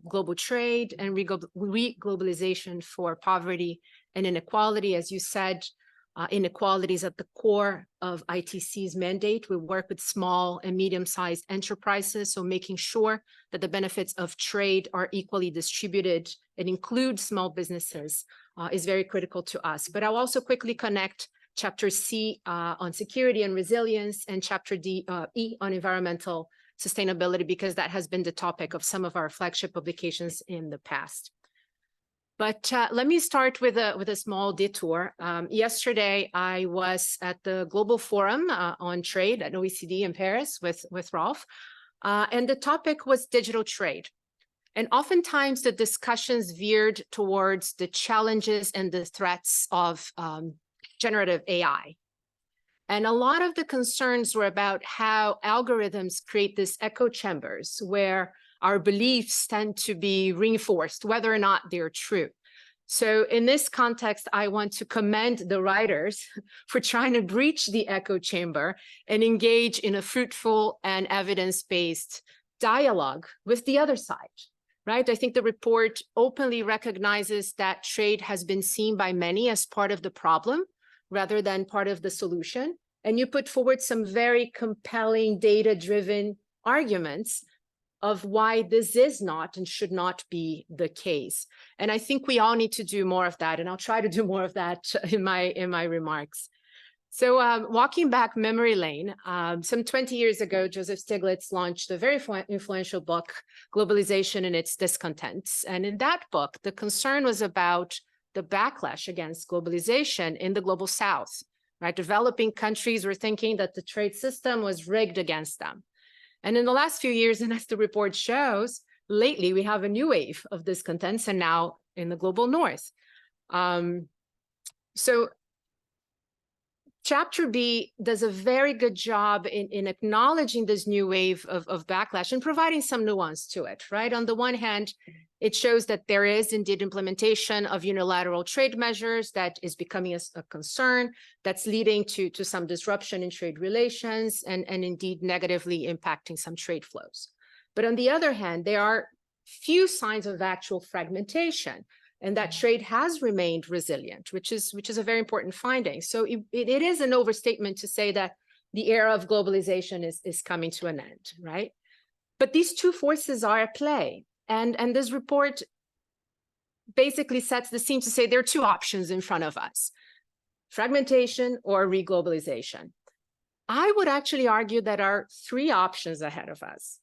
global trade and reglobalization for poverty and inequality. As you said, inequality is at the core of ITC's mandate. We work with small and medium-sized enterprises, so making sure that the benefits of trade are equally distributed and include small businesses is very critical to us. But I'll also quickly connect Chapter C on security and resilience and Chapter E on environmental sustainability, because that has been the topic of some of our flagship publications in the past. But let me start with a small detour. Yesterday, I was at the Global Forum on Trade at OECD in Paris with Rolf, and the topic was digital trade. And oftentimes the discussions veered towards the challenges and the threats of generative AI. And a lot of the concerns were about how algorithms create these echo chambers where our beliefs tend to be reinforced, whether or not they're true. So in this context, I want to commend the writers for trying to breach the echo chamber and engage in a fruitful and evidence-based dialogue with the other side, right? I think the report openly recognizes that trade has been seen by many as part of the problem rather than part of the solution. And you put forward some very compelling data-driven arguments of why this is not and should not be the case. And I think we all need to do more of that, and I'll try to do more of that in my remarks. So walking back memory lane, some 20 years ago, Joseph Stiglitz launched a very influential book, Globalization and Its Discontents. And in that book, the concern was about the backlash against globalization in the global South, right? Developing countries were thinking that the trade system was rigged against them. And in the last few years, and as the report shows, lately we have a new wave of discontents, and now in the global North. So Chapter B does a very good job in acknowledging this new wave of backlash and providing some nuance to it, right? On the one hand, it shows that there is indeed implementation of unilateral trade measures that is becoming a concern that's leading to some disruption in trade relations and indeed negatively impacting some trade flows. But on the other hand, there are few signs of actual fragmentation, and that trade has remained resilient, which is a very important finding. So it is an overstatement to say that the era of globalization is coming to an end, right? But these two forces are at play. And this report basically sets the scene to say there are two options in front of us: fragmentation or reglobalization. I would actually argue that there are three options ahead of us.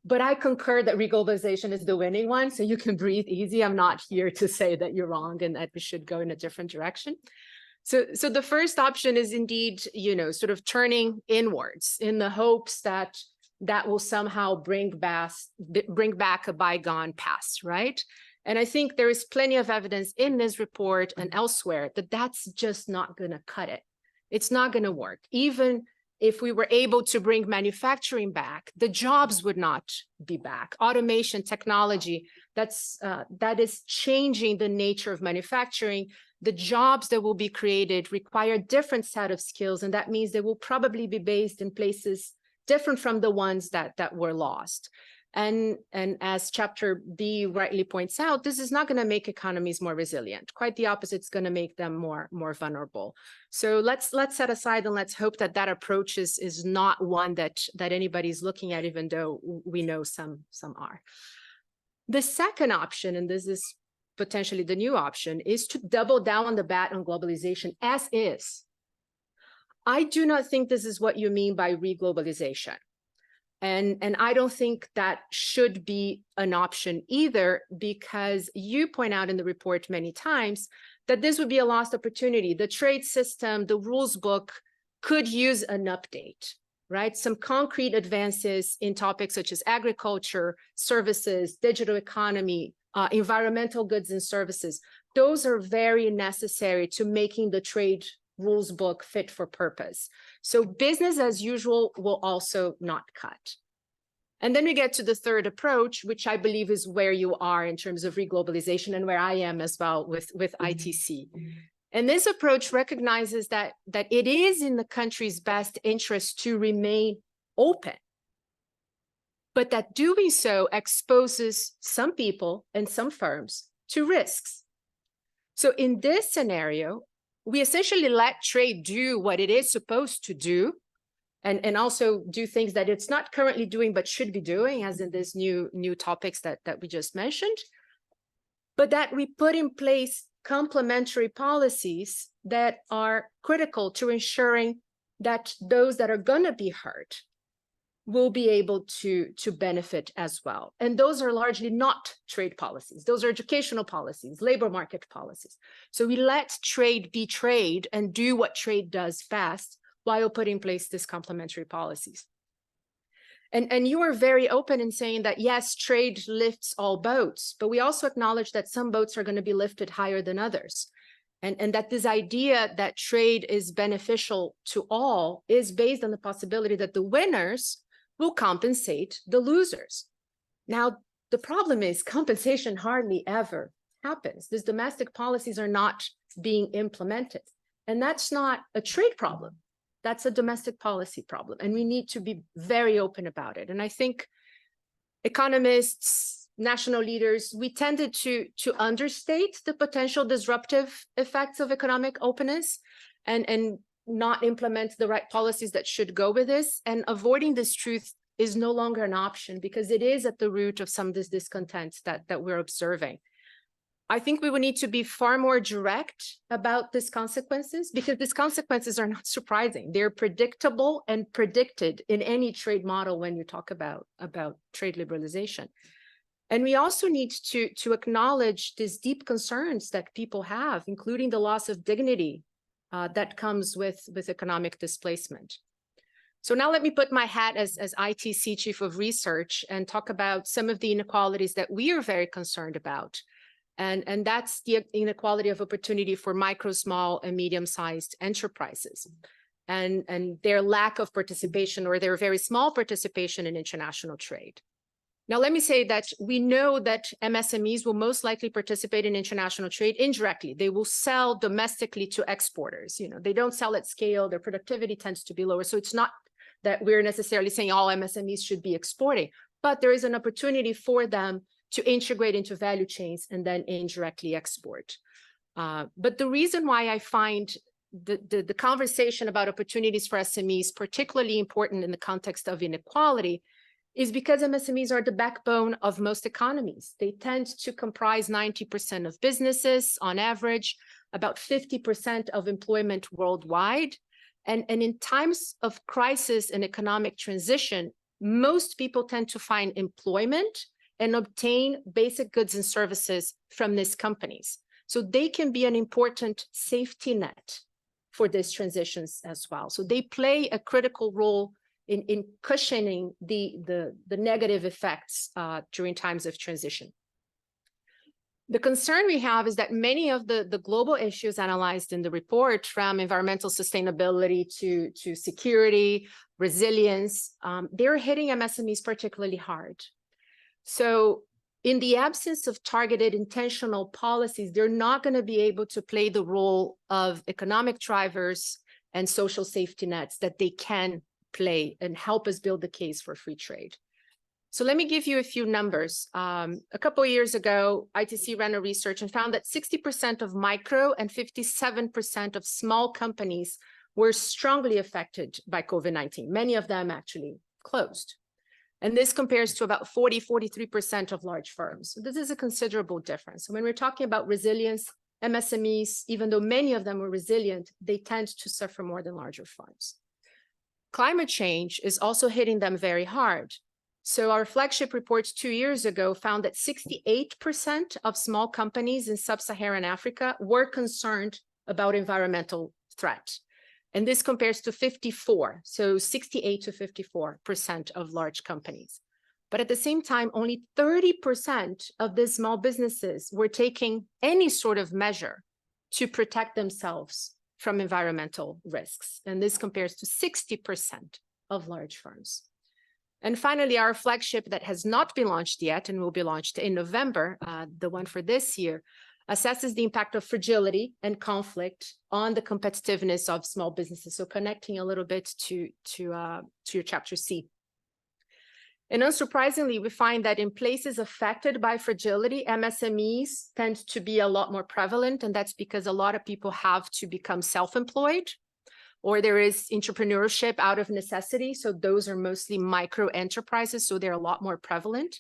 But I concur that reglobalization is the winning one, so you can breathe easy. I'm not here to say that you're wrong and that we should go in a different direction. So the first option is indeed, sort of turning inwards in the hopes that that will somehow bring back a bygone past, right? And I think there is plenty of evidence in this report and elsewhere that that's just not going to cut it. It's not going to work. Even if we were able to bring manufacturing back, the jobs would not be back. Automation, technology, that is changing the nature of manufacturing. The jobs that will be created require a different set of skills, and that means they will probably be based in places different from the ones that were lost. And as Chapter B rightly points out, this is not going to make economies more resilient. Quite the opposite, it's going to make them more vulnerable. So let's set aside and let's hope that that approach is not one that anybody's looking at, even though we know some are. The second option, and this is potentially the new option, is to double down on the bet on globalization as is. I do not think this is what you mean by reglobalization. And I don't think that should be an option either, because you point out in the report many times that this would be a lost opportunity. The trade system, the rules book could use an update, right? Some concrete advances in topics such as agriculture, services, digital economy, environmental goods and services. Those are very necessary to making the trade rules book fit for purpose. So business as usual will also not cut. And then we get to the third approach, which I believe is where you are in terms of reglobalization and where I am as well with ITC. And this approach recognizes that it is in the country's best interest to remain open, but that doing so exposes some people and some firms to risks. So in this scenario, we essentially let trade do what it is supposed to do, and also do things that it's not currently doing but should be doing, as in these new topics that we just mentioned, but that we put in place complementary policies that are critical to ensuring that those that are going to be hurt will be able to benefit as well. And those are largely not trade policies. Those are educational policies, labor market policies. So we let trade be trade and do what trade does best while putting in place these complementary policies. And you are very open in saying that, yes, trade lifts all boats, but we also acknowledge that some boats are going to be lifted higher than others. And that this idea that trade is beneficial to all is based on the possibility that the winners will compensate the losers. Now, the problem is compensation hardly ever happens. These domestic policies are not being implemented. And that's not a trade problem. That's a domestic policy problem. And we need to be very open about it. And I think economists, national leaders, we tended to understate the potential disruptive effects of economic openness and not implement the right policies that should go with this. And avoiding this truth is no longer an option because it is at the root of some of this discontent that we're observing. I think we would need to be far more direct about these consequences because these consequences are not surprising. They're predictable and predicted in any trade model when you talk about trade liberalization. And we also need to acknowledge these deep concerns that people have, including the loss of dignity that comes with economic displacement. So now let me put my hat as ITC Chief of Research and talk about some of the inequalities that we are very concerned about. And that's the inequality of opportunity for micro, small, and medium-sized enterprises and their lack of participation or their very small participation in international trade. Now, let me say that we know that MSMEs will most likely participate in international trade indirectly. They will sell domestically to exporters. You know, they don't sell at scale. Their productivity tends to be lower. So it's not that we're necessarily saying all MSMEs should be exporting, but there is an opportunity for them to integrate into value chains and then indirectly export. But the reason why I find the conversation about opportunities for SMEs particularly important in the context of inequality is because MSMEs are the backbone of most economies. They tend to comprise 90% of businesses on average, about 50% of employment worldwide. And in times of crisis and economic transition, most people tend to find employment and obtain basic goods and services from these companies. So they can be an important safety net for these transitions as well. So they play a critical role in cushioning the negative effects during times of transition. The concern we have is that many of the global issues analyzed in the report, from environmental sustainability to security, resilience, they're hitting MSMEs particularly hard. So in the absence of targeted intentional policies, they're not going to be able to play the role of economic drivers and social safety nets that they can play and help us build the case for free trade. So let me give you a few numbers. A couple of years ago, ITC ran a research and found that 60% of micro and 57% of small companies were strongly affected by COVID-19. Many of them actually closed. And this compares to about 43% of large firms. So this is a considerable difference. So when we're talking about resilience, MSMEs, even though many of them were resilient, they tend to suffer more than larger firms. Climate change is also hitting them very hard. So our flagship report 2 years ago found that 68% of small companies in sub-Saharan Africa were concerned about environmental threat. And this compares to 54, so 68 to 54% of large companies. But at the same time, only 30% of these small businesses were taking any sort of measure to protect themselves from environmental risks. And this compares to 60% of large firms. And finally, our flagship that has not been launched yet and will be launched in November, the one for this year, assesses the impact of fragility and conflict on the competitiveness of small businesses. So connecting a little bit to your chapter C. And unsurprisingly, we find that in places affected by fragility, MSMEs tend to be a lot more prevalent. And that's because a lot of people have to become self-employed, or there is entrepreneurship out of necessity. So those are mostly micro enterprises. So they're a lot more prevalent,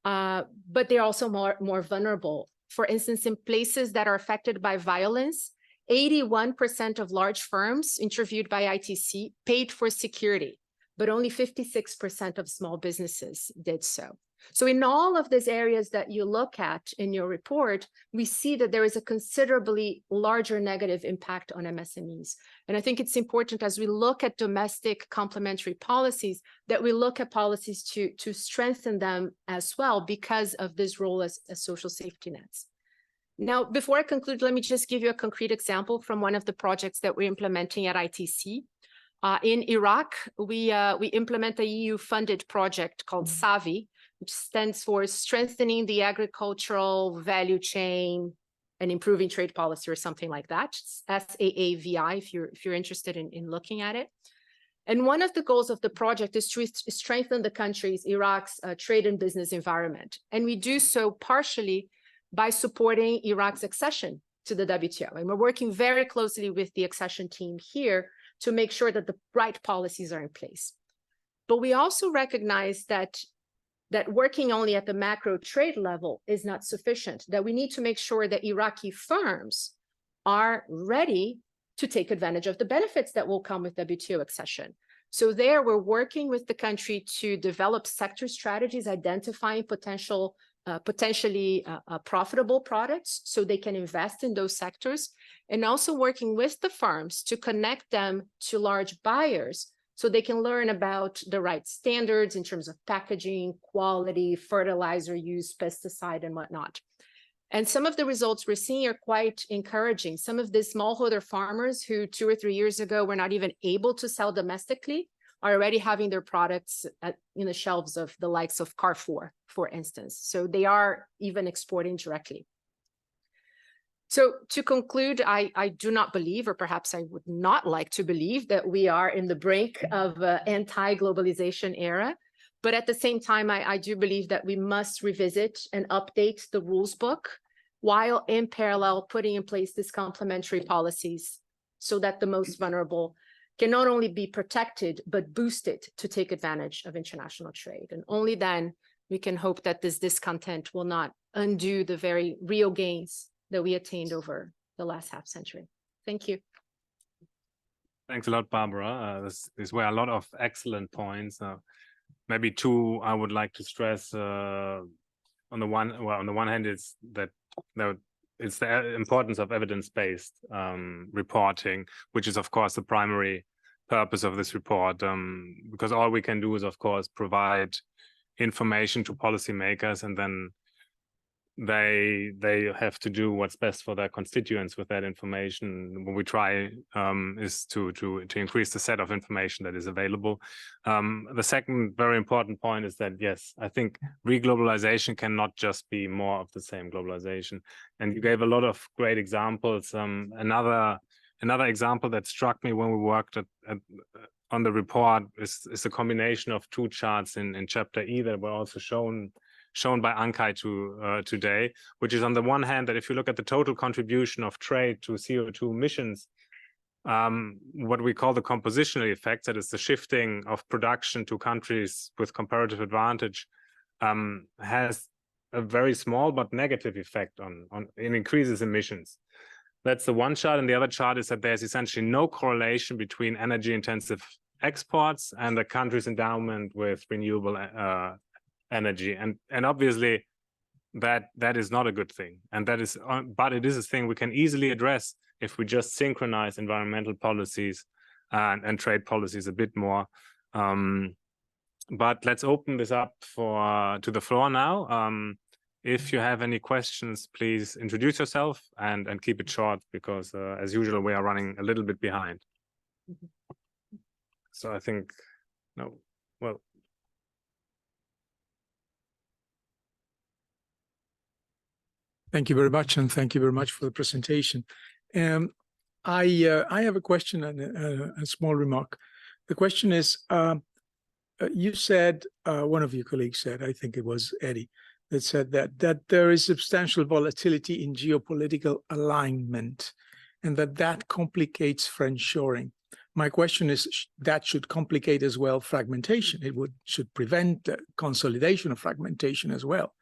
but they're also more vulnerable. For instance, in places that are affected by violence, 81% of large firms interviewed by ITC paid for security, but only 56% of small businesses did so. So in all of these areas that you look at in your report, we see that there is a considerably larger negative impact on MSMEs. And I think it's important as we look at domestic complementary policies, that we look at policies to strengthen them as well because of this role as social safety nets. Now, before I conclude, let me just give you a concrete example from one of the projects that we're implementing at ITC. In Iraq, we implement a EU-funded project called SAVI, which stands for Strengthening the Agricultural Value Chain and Improving Trade Policy, or something like that. It's SAAVI, if you're interested in looking at it. And one of the goals of the project is to strengthen the country's, Iraq's trade and business environment. And we do so partially by supporting Iraq's accession to the WTO. And we're working very closely with the accession team here to make sure that the right policies are in place. But we also recognize that working only at the macro trade level is not sufficient, that we need to make sure that Iraqi firms are ready to take advantage of the benefits that will come with WTO accession. So there, we're working with the country to develop sector strategies, identifying potentially profitable products so they can invest in those sectors, and also working with the firms to connect them to large buyers so they can learn about the right standards in terms of packaging, quality, fertilizer use, pesticide, and whatnot. And some of the results we're seeing are quite encouraging. Some of the smallholder farmers who 2 or 3 years ago were not even able to sell domestically are already having their products in the shelves of the likes of Carrefour, for instance. So they are even exporting directly. So to conclude, I do not believe, or perhaps I would not like to believe, that we are in the brink of an anti-globalization era. But at the same time, I do believe that we must revisit and update the rules book while in parallel putting in place these complementary policies so that the most vulnerable can not only be protected, but boosted to take advantage of international trade. And only then we can hope that this discontent will not undo the very real gains that we attained over the last half century. Thank you.
Thanks a lot, Barbara. These were a lot of excellent points. Maybe two I would like to stress. On the one hand, it's that it's the importance of evidence-based reporting, which is, of course, the primary purpose of this report, because all we can do is, of course, provide information to policymakers, and then they have to do what's best for their constituents with that information. What we try is to increase the set of information that is available. The second very important point is that, yes, I think reglobalization cannot just be more of the same globalization. And you gave a lot of great examples. Another example that struck me when we worked on the report is a combination of two charts in chapter E that were also shown by Ankai today, which is on the one hand that if you look at the total contribution of trade to CO2 emissions, what we call the compositional effect, that is the shifting of production to countries with comparative advantage, has a very small but negative effect on it increases emissions. That's the one chart, and the other chart is that there's essentially no correlation between energy-intensive exports and the country's endowment with renewable energy, and obviously that is not a good thing, and that is but it is a thing we can easily address if we just synchronize environmental policies and trade policies a bit more. But let's open this up to the floor now. If you have any questions, please introduce yourself and keep it short, because as usual we are running a little bit behind. So I think no, well,
Thank you very much, and thank you very much for the presentation. I have a question and a small remark. The question is, you said, one of your colleagues said, I think it was Eddie, that said that there is substantial volatility in geopolitical alignment, and that complicates friendshoring. My question is, that should complicate as well fragmentation. It should prevent the consolidation of fragmentation as well.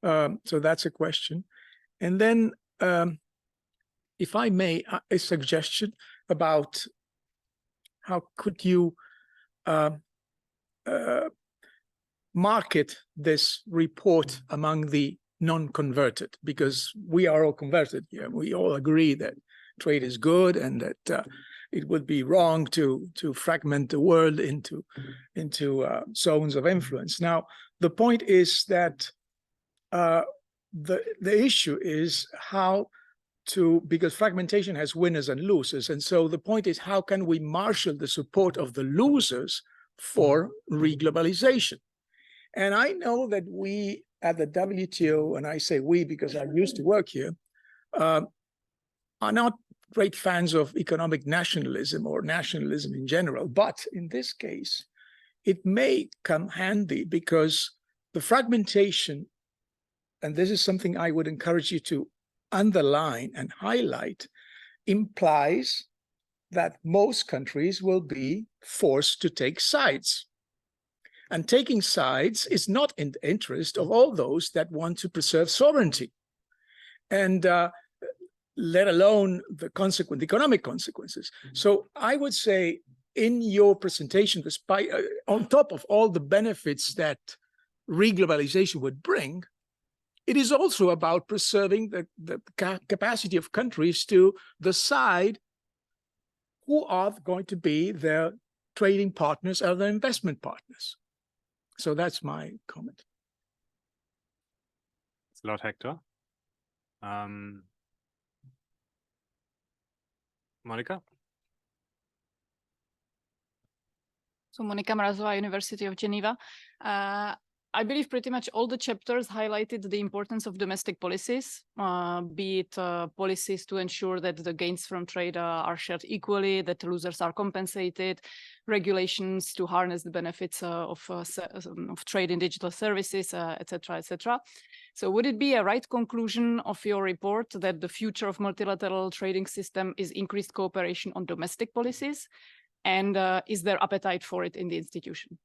So that's a question. And then, if I may, a suggestion about how could you market this report among the non-converted, because we are all converted here. We all agree that trade is good and that it would be wrong to fragment the world into zones of influence. Now, the point is that the issue is how to, because fragmentation has winners and losers. And so the point is, how can we marshal the support of the losers for reglobalization? And I know that we at the WTO, and I say we because I used to work here, are not great fans of economic nationalism or nationalism in general. But in this case, it may come handy because the fragmentation, and this is something I would encourage you to underline and highlight, implies that most countries will be forced to take sides. And taking sides is not in the interest of all those that want to preserve sovereignty, and let alone the consequent economic consequences. So I would say in your presentation, despite on top of all the benefits that reglobalization would bring, it is also about preserving the capacity of countries to decide who are going to be their trading partners or their investment partners. So that's my comment.
Thanks a lot, Hector. Monica?
So Monica Mrazová, University of Geneva. I believe pretty much all the chapters highlighted the importance of domestic policies, be it policies to ensure that the gains from trade are shared equally, that losers are compensated, regulations to harness the benefits of trade in digital services, etc., etc. So would it be a right conclusion of your report that the future of multilateral trading system is increased cooperation on domestic policies? And is there appetite for it in the institution?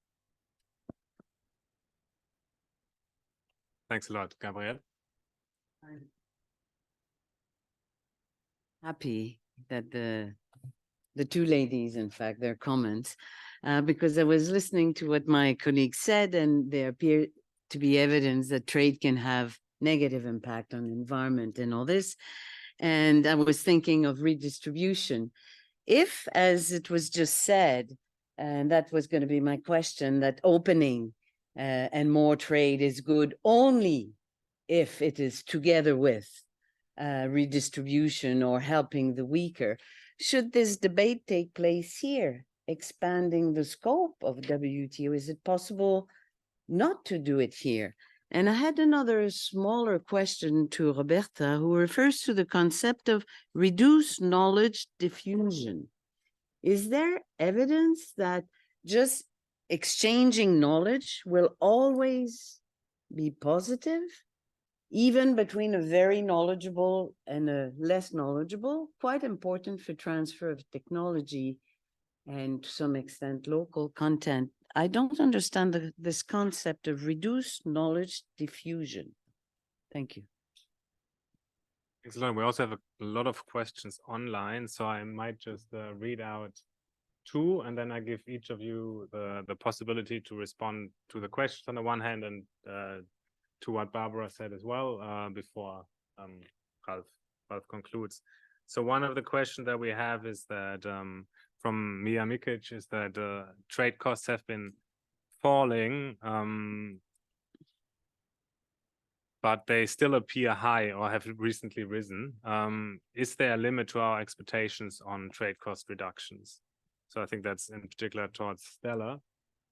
Thanks a lot, Gabrielle.
Happy that the two ladies, in fact, their comments, because I was listening to what my colleagues said, and there appear to be evidence that trade can have negative impact on the environment and all this. And I was thinking of redistribution. If, as it was just said, and that was going to be my question, that opening and more trade is good only if it is together with redistribution or helping the weaker, should this debate take place here, expanding the scope of WTO? Is it possible not to do it here? And I had another smaller question to Roberta, who refers to the concept of reduced knowledge diffusion. Is there evidence that just exchanging knowledge will always be positive, even between a very knowledgeable and a less knowledgeable? Quite important for transfer of technology and to some extent local content. I don't understand this concept of reduced knowledge diffusion. Thank you.
Excellent. We also have a lot of questions online, so I might just read out two, and then I give each of you the possibility to respond to the questions on the one hand, and to what Barbara said as well before Ralph concludes. So one of the questions that we have is that from Mia Mikic is that trade costs have been falling, but they still appear high or have recently risen. Is there a limit to our expectations on trade cost reductions? So I think that's in particular towards Stella.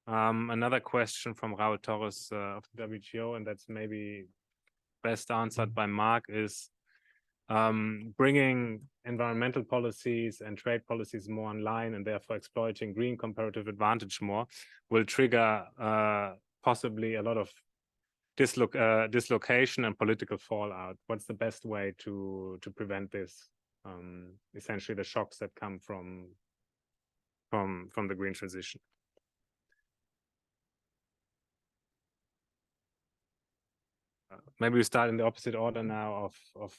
Another question from Raul Torres of the WTO, and that's maybe best answered by Mark, is bringing environmental policies and trade policies more online, and therefore exploiting green comparative advantage more, will trigger possibly a lot of dislocation and political fallout. What's the best way to prevent this? Essentially, the shocks that come from the green transition. Maybe we start in the opposite order now of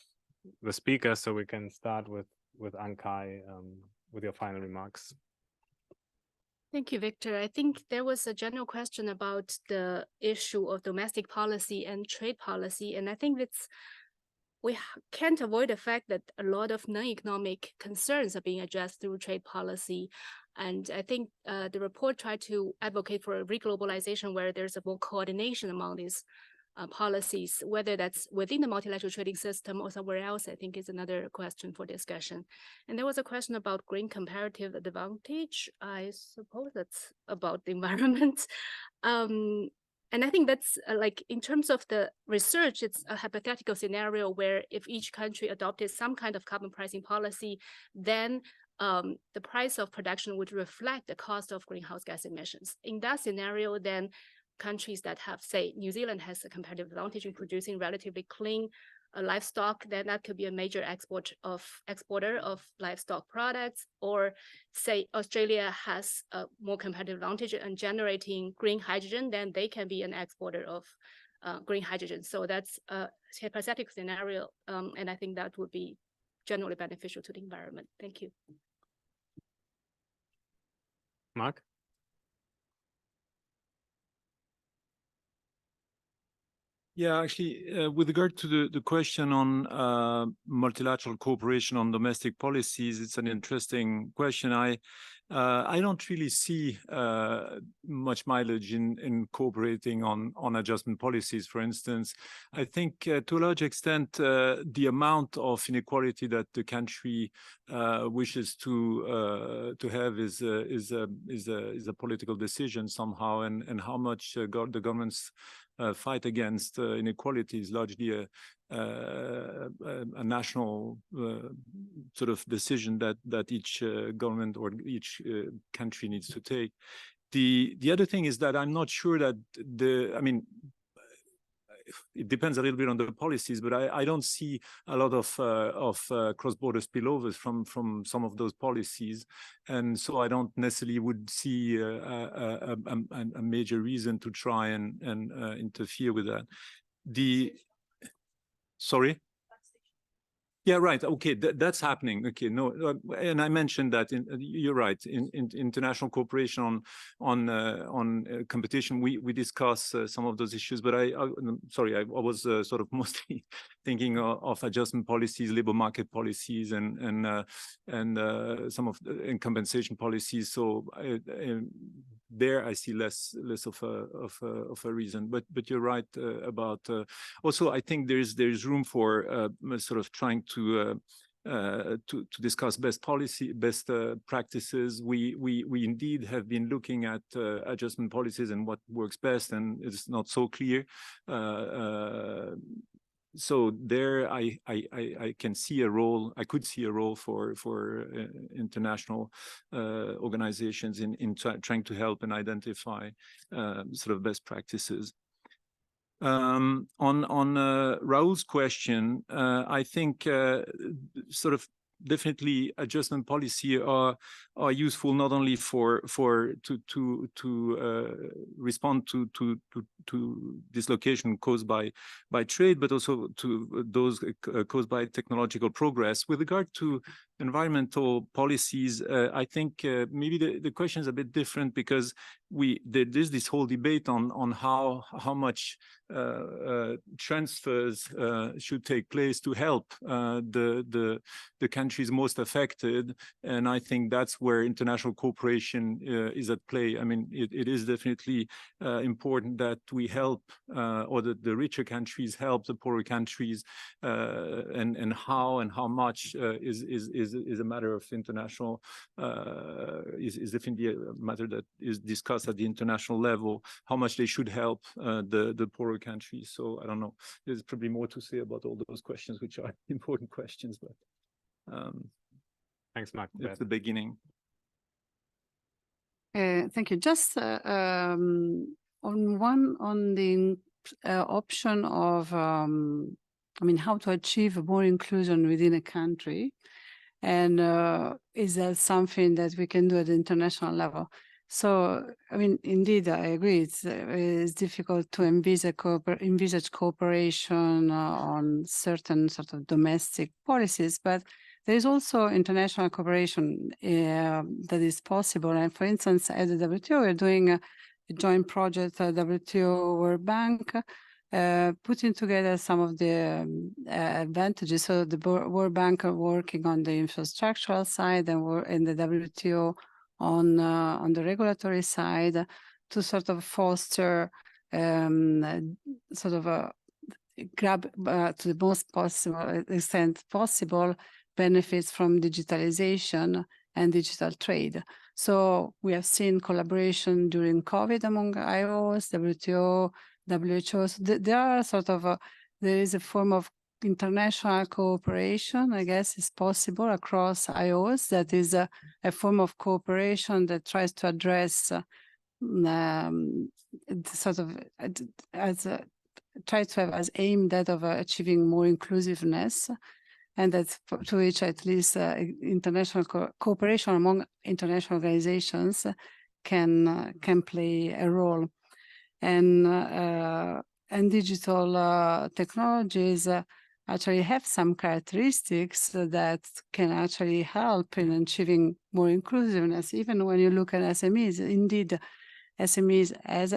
the speakers, so we can start with Ankai with your final remarks.
Thank you, Victor. I think there was a general question about the issue of domestic policy and trade policy, and I think we can't avoid the fact that a lot of non-economic concerns are being addressed through trade policy. And I think the report tried to advocate for a reglobalization where there's a more coordination among these policies, whether that's within the multilateral trading system or somewhere else, I think is another question for discussion. And there was a question about green comparative advantage. I suppose that's about the environment. And I think that's like, in terms of the research, it's a hypothetical scenario where if each country adopted some kind of carbon pricing policy, then the price of production would reflect the cost of greenhouse gas emissions. In that scenario, then countries that have, say, New Zealand has a competitive advantage in producing relatively clean livestock, then that could be a major exporter of livestock products. Or say Australia has a more competitive advantage in generating green hydrogen, then they can be an exporter of green hydrogen. So that's a hypothetical scenario, and I think that would be generally beneficial to the environment. Thank you.
Mark?
Yeah, actually, with regard to the question on multilateral cooperation on domestic policies, it's an interesting question. I don't really see much mileage in cooperating on adjustment policies. For instance, I think to a large extent the amount of inequality that the country wishes to have is a political decision somehow, and how much the governments fight against inequality is largely a national sort of decision that each government or each country needs to take. The other thing is that I'm not sure that I mean, it depends a little bit on the policies, but I don't see a lot of cross-border spillovers from some of those policies, and so I don't necessarily would see a major reason to try and interfere with that. Sorry? Yeah, right. Okay, that's happening. Okay, no, and I mentioned that. You're right. In international cooperation on competition, we discuss some of those issues. But sorry, I was sort of mostly thinking of adjustment policies, labor market policies, and some of the compensation policies. So there I see less of a reason. But you're right about. Also, I think there's room for sort of trying to discuss best practices. We indeed have been looking at adjustment policies and what works best, and it's not so clear. So there, I can see a role. I could see a role for international organizations in trying to help and identify sort of best practices. On Raul's question, I think sort of definitely adjustment policy are useful not only to respond to dislocation caused by trade, but also to those caused by technological progress. With regard to environmental policies, I think maybe the question is a bit different, because there's this whole debate on how much transfers should take place to help the country countries most affected. And I think that's where international cooperation is at play. I mean, it is definitely important that we help, or that the richer countries help the poorer countries, and how much is a matter of international, is definitely a matter that is discussed at the international level, how much they should help the poorer countries. So I don't know, there's probably more to say about all those questions, which are important questions, but
Thanks, Mark.
it's the beginning.
Thank you. Just on the option of, I mean, how to achieve more inclusion within a country, and is that something that we can do at the international level? So, I mean, indeed, I agree. It's difficult to envisage cooperation on certain sort of domestic policies, but there is also international cooperation that is possible. And for instance, at the WTO, we're doing a joint project at WTO World Bank, putting together some of the advantages. So the World Bank are working on the infrastructural side, and we're in the WTO on the regulatory side, to sort of foster sort of a grab to the most possible extent possible benefits from digitalization and digital trade. So we have seen collaboration during COVID among IOs, WTO, WHO. So there are sort of there is a form of international cooperation, I guess, is possible across IOs. That is a form of cooperation that tries to address sort of try to have as aim that of achieving more inclusiveness, and that's to which at least international cooperation among international organizations can play a role. And digital technologies actually have some characteristics that can actually help in achieving more inclusiveness. Even when you look at SMEs, indeed, SMEs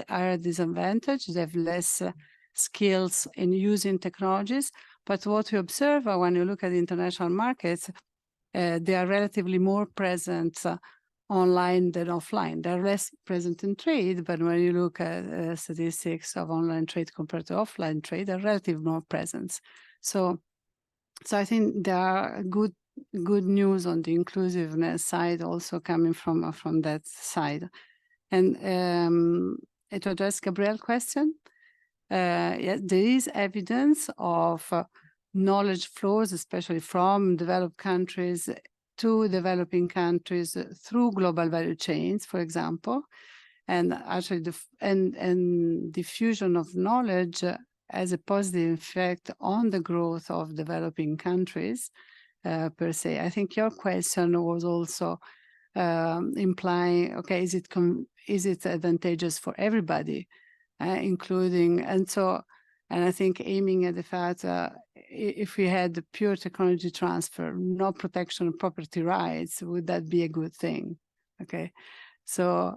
are at disadvantage. They have less skills in using technologies. But what we observe when you look at international markets, they are relatively more present online than offline. They're less present in trade, but when you look at statistics of online trade compared to offline trade, they're relatively more present. So I think there are good news on the inclusiveness side also coming from that side. And to address Gabriel's question, yes, there is evidence of knowledge flows, especially from developed countries to developing countries through global value chains, for example, and actually and diffusion of knowledge has a positive effect on the growth of developing countries per se. I think your question was also implying, okay, is it advantageous for everybody, including, and I think aiming at the fact if we had the pure technology transfer, no protection of property rights, would that be a good thing? Okay, so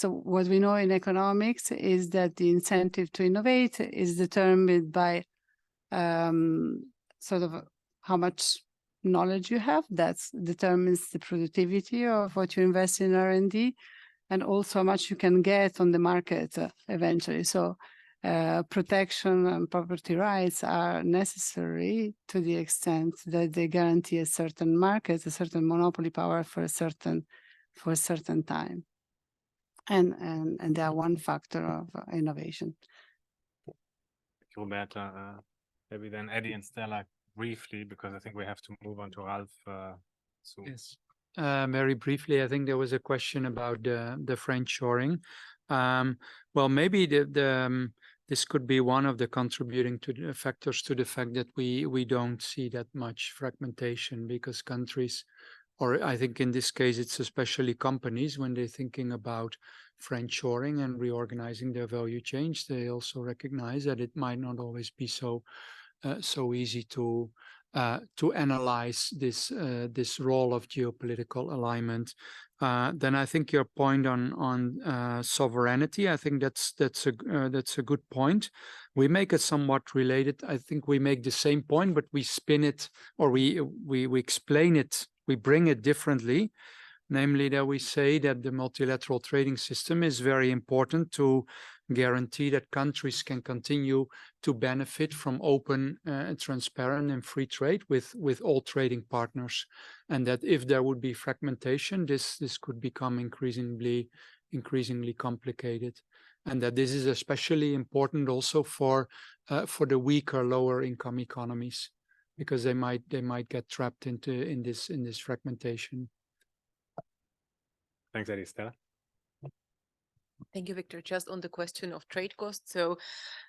what we know in economics is that the incentive to innovate is determined by sort of how much knowledge you have. That determines the productivity of what you invest in R&D, and also how much you can get on the market eventually. So protection and property rights are necessary to the extent that they guarantee a certain market, a certain monopoly power for a certain time. And they are one factor of innovation.
Thank you, Roberta. Maybe then Eddie and Stella briefly, because I think we have to move on to Ralph soon.
Yes. Very briefly, I think there was a question about the friendshoring. Well, maybe this could be one of the contributing to the factors to the fact that we don't see that much fragmentation, because countries, or I think in this case it's especially companies, when they're thinking about friendshoring and reorganizing their value chains, they also recognize that it might not always be so easy to analyze this role of geopolitical alignment Then I think your point on sovereignty, I think that's a good point. We make it somewhat related. I think we make the same point, but we spin it, or we explain it. We bring it differently, namely that we say that the multilateral trading system is very important to guarantee that countries can continue to benefit from open, transparent and free trade with all trading partners. And that if there would be fragmentation, this could become increasingly complicated. And that this is especially important also for the weaker, lower income economies, because they might get trapped in this fragmentation.
Thanks, Eddie. Stella?
Thank you, Victor. Just on the question of trade costs. So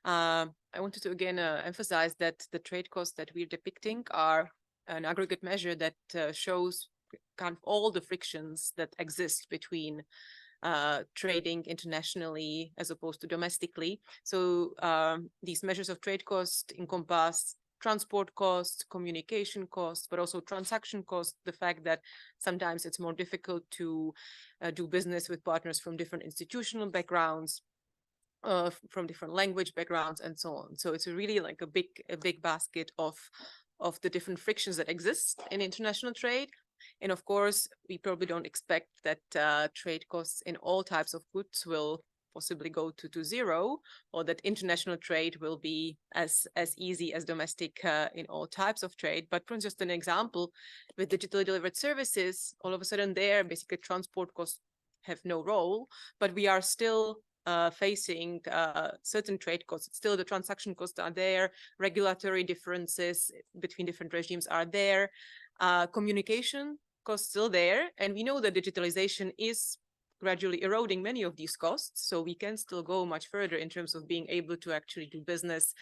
I wanted to again emphasize that the trade costs that we're depicting are an aggregate measure that shows kind of all the frictions that exist between trading internationally as opposed to domestically. So these measures of trade cost encompass transport costs, communication costs, but also transaction costs, the fact that sometimes it's more difficult to do business with partners from different institutional backgrounds, from different language backgrounds, and so on. So it's really like a big basket of the different frictions that exist in international trade. And of course, we probably don't expect that trade costs in all types of goods will possibly go to zero, or that international trade will be as easy as domestic in all types of trade. But for just an example, with digitally delivered services, all of a sudden there, basically transport costs have no role, but we are still facing certain trade costs. Still, the transaction costs are there, regulatory differences between different regimes are there, communication costs still there, and we know that digitalization is gradually eroding many of these costs. So we can still go much further in terms of being able to actually do business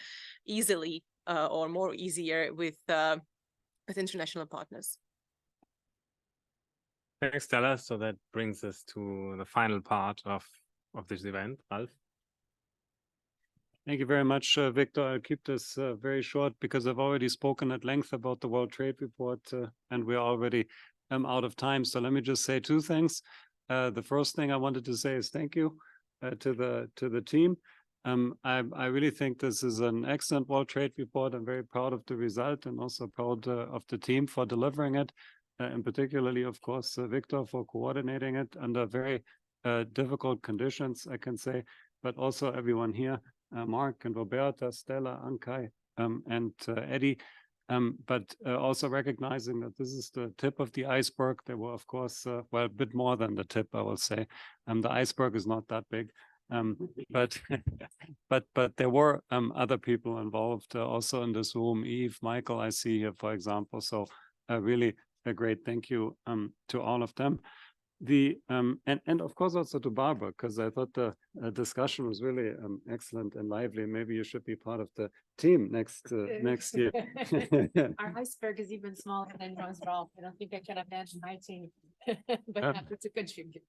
easily or more easier with international partners.
Thanks, Stella. So that brings us to the final part of this event. Ralph?
Thank you very much, Victor. I'll keep this very short because I've already spoken at length about the World Trade Report and we're already out of time. So let me just say two things. The first thing I wanted to say is thank you to the team. I really think this is an excellent World Trade Report. I'm very proud of the result and also proud of the team for delivering it, and particularly, of course, Victor for coordinating it under very difficult conditions, I can say, but also everyone here, Mark and Roberta, Stella, Ankai, and Eddie. But also recognizing that this is the tip of the iceberg. There were, of course, well, a bit more than the tip, I will say. The iceberg is not that big, but there were other people involved also in this room. Eve, Michael, I see here, for example. So really a great thank you to all of them. And of course also to Barbara, because I thought the discussion was really excellent and lively. Maybe you should be part of the team next year.
Our iceberg is even smaller than yours, Ralph. I don't think I can imagine my team, but happy to contribute.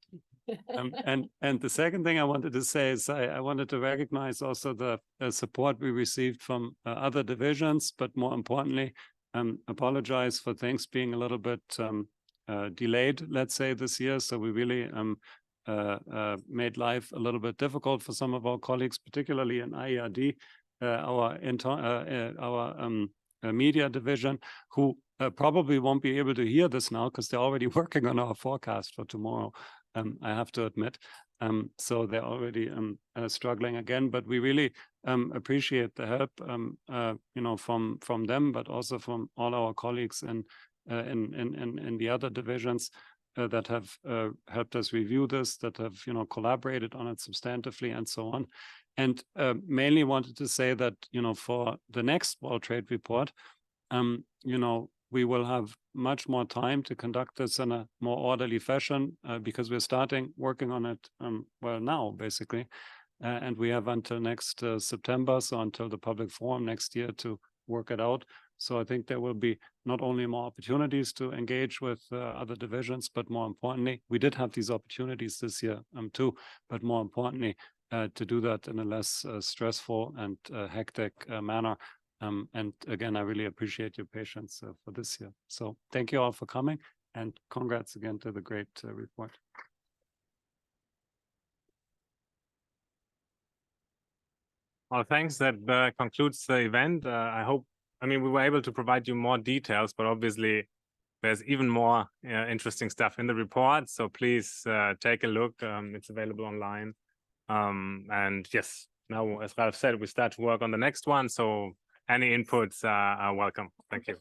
And the second thing I wanted to say is I wanted to recognize also the support we received from other divisions, but more importantly, apologize for things being a little bit delayed, let's say, this year. So we really made life a little bit difficult for some of our colleagues, particularly in IAD, our media division, who probably won't be able to hear this now because they're already working on our forecast for tomorrow, I have to admit. So they're already struggling again, but we really appreciate the help, from them, but also from all our colleagues in the other divisions that have helped us review this, that have collaborated on it substantively and so on. And mainly wanted to say that for the next World Trade Report, we will have much more time to conduct this in a more orderly fashion because we're starting working on it now basically, and we have until next September, so until the public forum next year, to work it out. So I think there will be not only more opportunities to engage with other divisions, but more importantly, we did have these opportunities this year too, but more importantly, to do that in a less stressful and hectic manner. And again, I really appreciate your patience for this year. So thank you all for coming. And congrats again to the great report.
Well, thanks. That concludes the event. I mean, we were able to provide you more details, but obviously there's even more interesting stuff in the report. So please take a look. It's available online. And yes, now, as Ralph said, we start to work on the next one. So any inputs are welcome. Thank you.